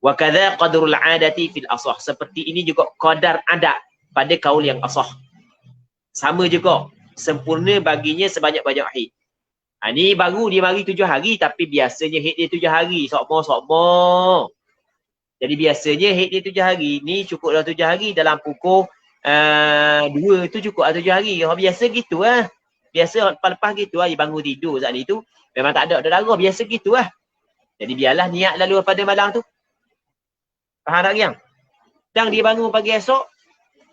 Wa kadza qadrul adati fil asah. Seperti ini juga qadar adat pada kaul yang asah. Sama juga, sempurna baginya sebanyak-banyak haid. Ni baru dia mari 7 hari tapi biasanya haid dia 7 hari. Sokmo. Jadi biasanya haid dia 7 hari. Ni cukup dah 7 hari, dalam pukul 2 tu cukup dah 7 hari. Biasa gitu lah. Biasa lepas-lepas gitu lah, dia bangun tidur saat ni tu memang tak ada darah, biasa gitu lah. Jadi biarlah niat lalu pada malam tu. Faham tak yang? Dan dia bangun pagi esok,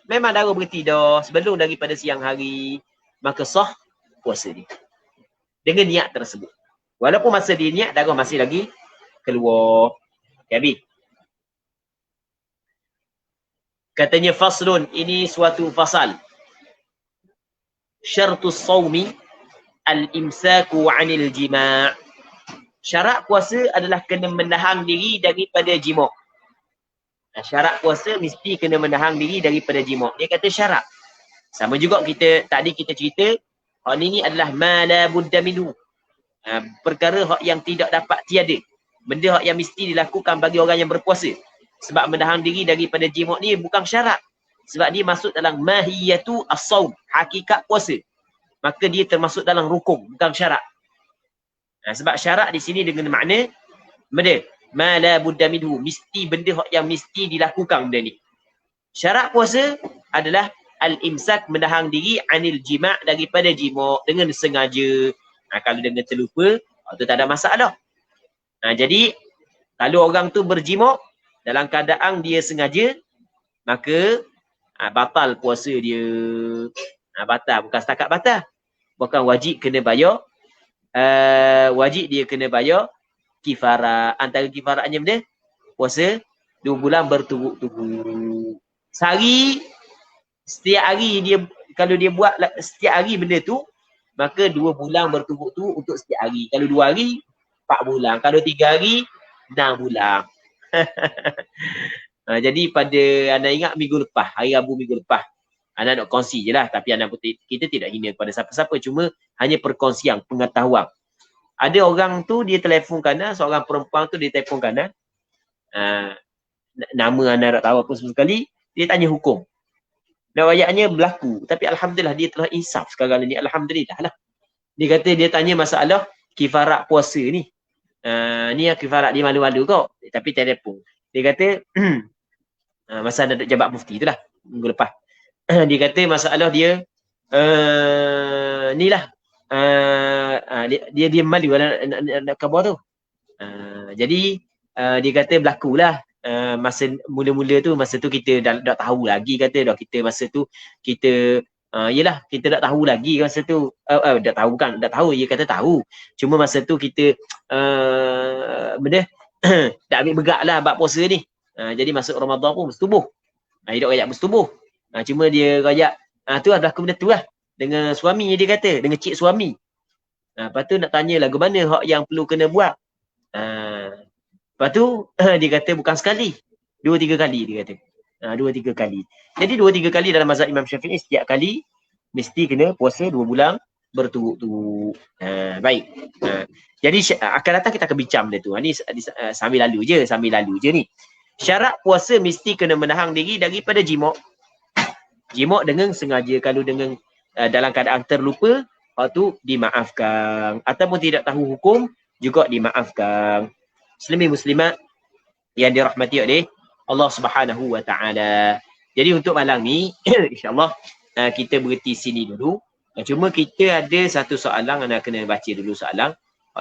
memang darah berhenti dah sebelum daripada siang hari. Maka sah puasa dia. Dengan niat tersebut. Walaupun masa dia niat, darah masih lagi keluar. Habis. Katanya faslun, ini suatu fasal. Syartus sawmi al-imsaku anil jima'. Syarat puasa adalah kena menahan diri daripada jima'. Syarat puasa mesti kena menahan diri daripada jima'. Dia kata syarat. Sama juga tadi kita cerita, hak ni adalah ma la budda minhu. Perkara hak yang tidak dapat tiada. Benda hak yang mesti dilakukan bagi orang yang berpuasa. Sebab menahan diri daripada jima' ni bukan syarat. Sebab dia masuk dalam mahiyatu as-sawm, hakikat puasa. Maka dia termasuk dalam rukun, bukan syarat. Sebab syarat di sini dengan makna benda ma la budda minhu, mesti benda yang mesti dilakukan benda ni. Syarat puasa adalah al-imsak, menahan diri anil jima' daripada jima' dengan sengaja. Kalau dengan terlupa, itu tak ada masalah. Jadi kalau orang tu berjima' dalam keadaan dia sengaja, maka batal puasa dia. Batal, bukan setakat batal. Bukan wajib kena bayar. Wajib dia kena bayar kifarah. Antara kifarahnya benda puasa 2 bulan berturut-turut. Sehari, setiap hari dia, kalau dia buat setiap hari benda tu, maka 2 bulan berturut-turut untuk setiap hari. Kalau 2 hari, 4 bulan. Kalau 3 hari, 6 bulan. Jadi pada anda ingat minggu lepas, hari Rabu minggu lepas, anda nak kongsi je lah. Tapi anda kita tidak hina kepada siapa-siapa. Cuma hanya perkongsian, pengetahuan. Ada orang tu dia telefon kanan, seorang perempuan tu dia telefon kanan. Nama anda tak tahu apa sekali, dia tanya hukum. Dan wayaknya berlaku. Tapi Alhamdulillah dia telah insaf sekarang ni. Alhamdulillah lah. Dia kata dia tanya masalah kifarat puasa ni. Ni yang kifarat dia malu-malu kok. Tapi telefon. Dia kata, masa ada jabat mufti tu lah. Minggu lepas. Dia kata masalah dia, ni lah. Dia malu nak khabar tu. Jadi, dia kata berlakulah. Masa mula-mula tu, masa tu kita dah tahu lagi kata dah kita masa tu kita yelah kita tak tahu lagi masa tu dah tahu kan, dah tahu, dia kata tahu, cuma masa tu kita benda tak ambil begak lah bab puasa ni. Jadi masuk Ramadan pun bersetubuh, dia tak rayak bersetubuh, cuma dia rayak tu adalah benda tu lah dengan suami, dia kata dengan cik suami. Lepas tu nak tanya lagu mana hak yang perlu kena buat. Lepas tu dia kata bukan sekali, 2-3 kali dia kata. 2-3 kali. Jadi 2-3 kali dalam mazhab Imam Syafi'i, setiap kali mesti kena puasa 2 bulan berturut-turut. Baik. Jadi akan datang kita akan bincang benda tu. Ni sambil lalu je ni. Syarat puasa mesti kena menahan diri daripada jima'. Jima' dengan sengaja. Kalau dengan dalam keadaan terlupa, hal tu dimaafkan. Ataupun tidak tahu hukum juga dimaafkan. Muslimin muslimat yang dirahmati oleh Allah Subhanahu wa taala. Jadi untuk malam ni insya-Allah kita berhenti sini dulu. Cuma kita ada satu soalan, anda kena baca dulu soalan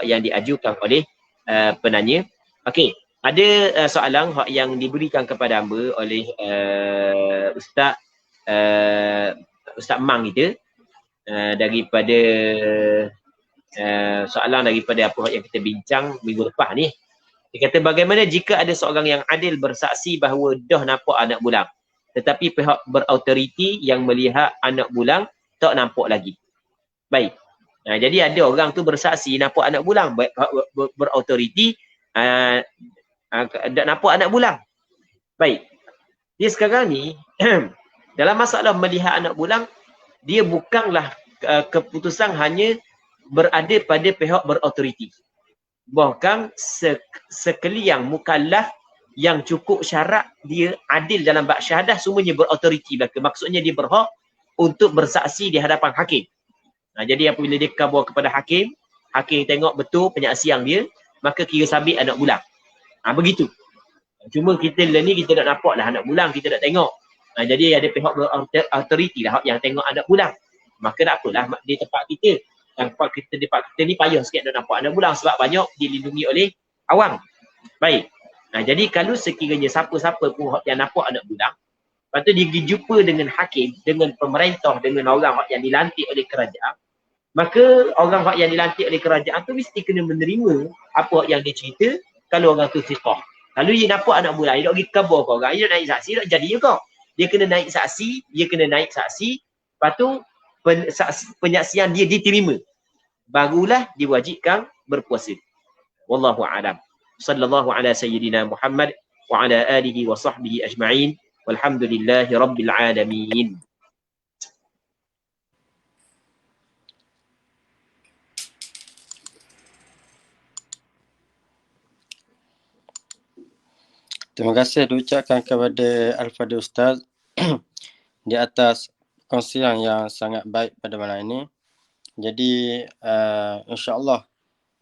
yang diajukan oleh penanya. Okey, ada soalan yang diberikan kepada hamba oleh Ustaz Mang kita daripada soalan daripada apa yang kita bincang minggu lepas ni. Dia kata bagaimana jika ada seorang yang adil bersaksi bahawa dah nampak anak bulang, tetapi pihak berautoriti yang melihat anak bulang tak nampak lagi. Baik. Jadi ada orang tu bersaksi nampak anak bulang, berautoriti tak nampak anak bulang. Baik. Dia sekarang ni dalam masalah melihat anak bulang, dia bukanlah keputusan hanya berada pada pihak berautoriti. Bahkan sekalian mukallaf yang cukup syarat dia adil dalam bab syahadah semuanya berautoriti belaka. Maksudnya dia berhak untuk bersaksi di hadapan hakim. Jadi apabila dia khabar kepada hakim, hakim tengok betul penyaksian dia, maka kira sabit anak bulang. Begitu. Cuma kita ni kita nak nampak lah anak bulang, kita nak tengok. Jadi ada pihak berautoriti lah yang tengok anak bulang. Maka tak apalah di tempat kita. Tempat kita ni payah sikit nak nampak anak bulang sebab banyak dilindungi oleh awam. Baik. Jadi kalau sekiranya siapa-siapa pun yang nampak anak bulang, lepas tu dia jumpa dengan hakim, dengan pemerintah, dengan orang yang dilantik oleh kerajaan, maka orang yang dilantik oleh kerajaan tu mesti kena menerima apa yang dia cerita kalau orang tu thiqah. Kalau dia nampak anak bulang, dia nak pergi khabar ke orang, dia nak naik saksi, tak jadi juga. Dia kena naik saksi, lepas tu penyaksian dia diterima. Barulah diwajibkan berpuasa. Wallahu a'lam. Sallallahu ala sayyidina Muhammad wa ala alihi wa sahbihi ajma'in. Walhamdulillahi rabbil alamin. Terima kasih diucapkan kepada Al-Fadhil Ustaz di atas kongsian yang sangat baik pada malam ini. Jadi insya-Allah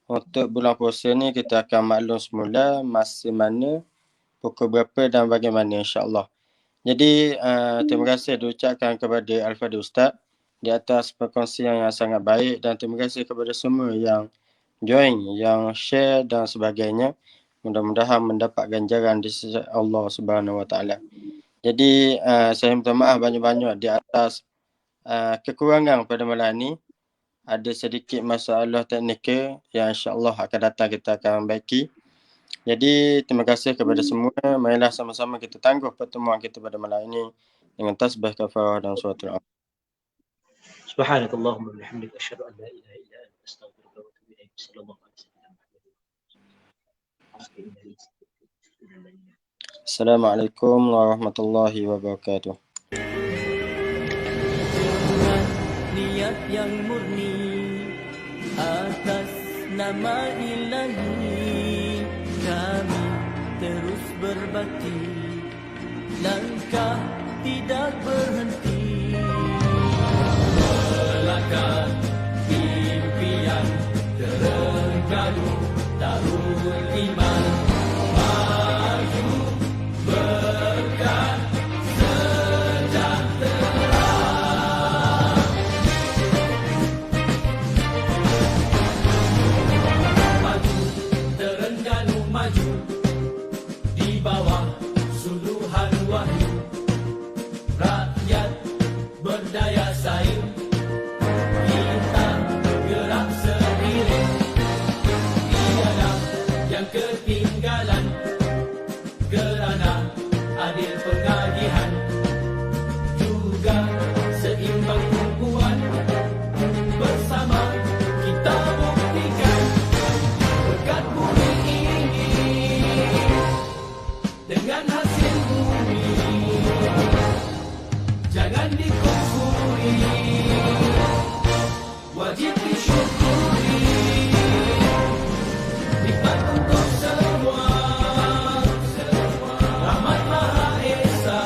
untuk bulan puasa ni kita akan maklum semula masa mana, pukul berapa dan bagaimana insya-Allah. Jadi terima kasih diucapkan kepada Al-Fadhil Ustaz di atas perkongsian yang sangat baik, dan terima kasih kepada semua yang join, yang share dan sebagainya. Mudah-mudahan mendapat ganjaran di sisi Allah Subhanahu Wa Taala. Jadi saya minta maaf banyak-banyak di atas kekurangan pada malam ini. Ada sedikit masalah teknikal yang insya-Allah akan datang kita akan baiki. Jadi terima kasih kepada semua. Marilah sama-sama kita tangguh pertemuan kita pada malam ini dengan tasbih kafarah dan suratul Al. Subhanakallahumma wa bihamdika asyhadu an la ilaha illa anta astaghfiruka wa atubu ilaik. Sallallahu alaihi wasallam. Assalamualaikum warahmatullahi wabarakatuh. Niat yang murni atas nama Ilahi, kami terus berbakti, langkah tidak berhenti, melangkah impian terenggalu Darul Iman, maju berkah sejahtera. Maju Terengganu, maju di bawah suluhan wahyu, rakyat berdaya saing, kita gerak seiring, tiada yang ketinggalan kerana adil pengagihan, juga seimbang tumpuan, bersama kita buktikan berkat bumi ini dengan hasil bumi, jangan dikufuri, wajib disyukuri, nikmat untuk semua, rahmat Maha Esa,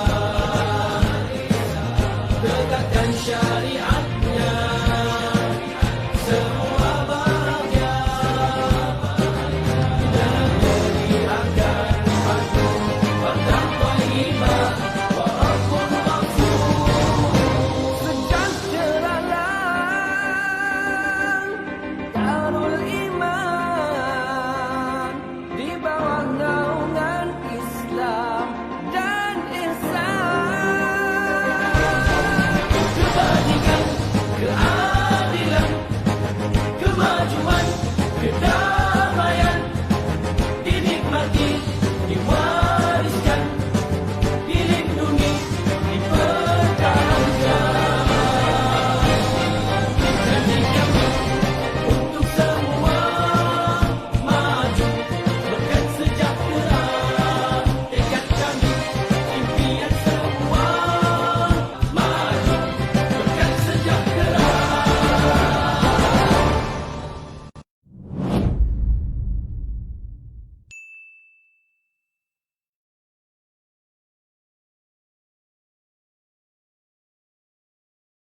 tegakkan syariat.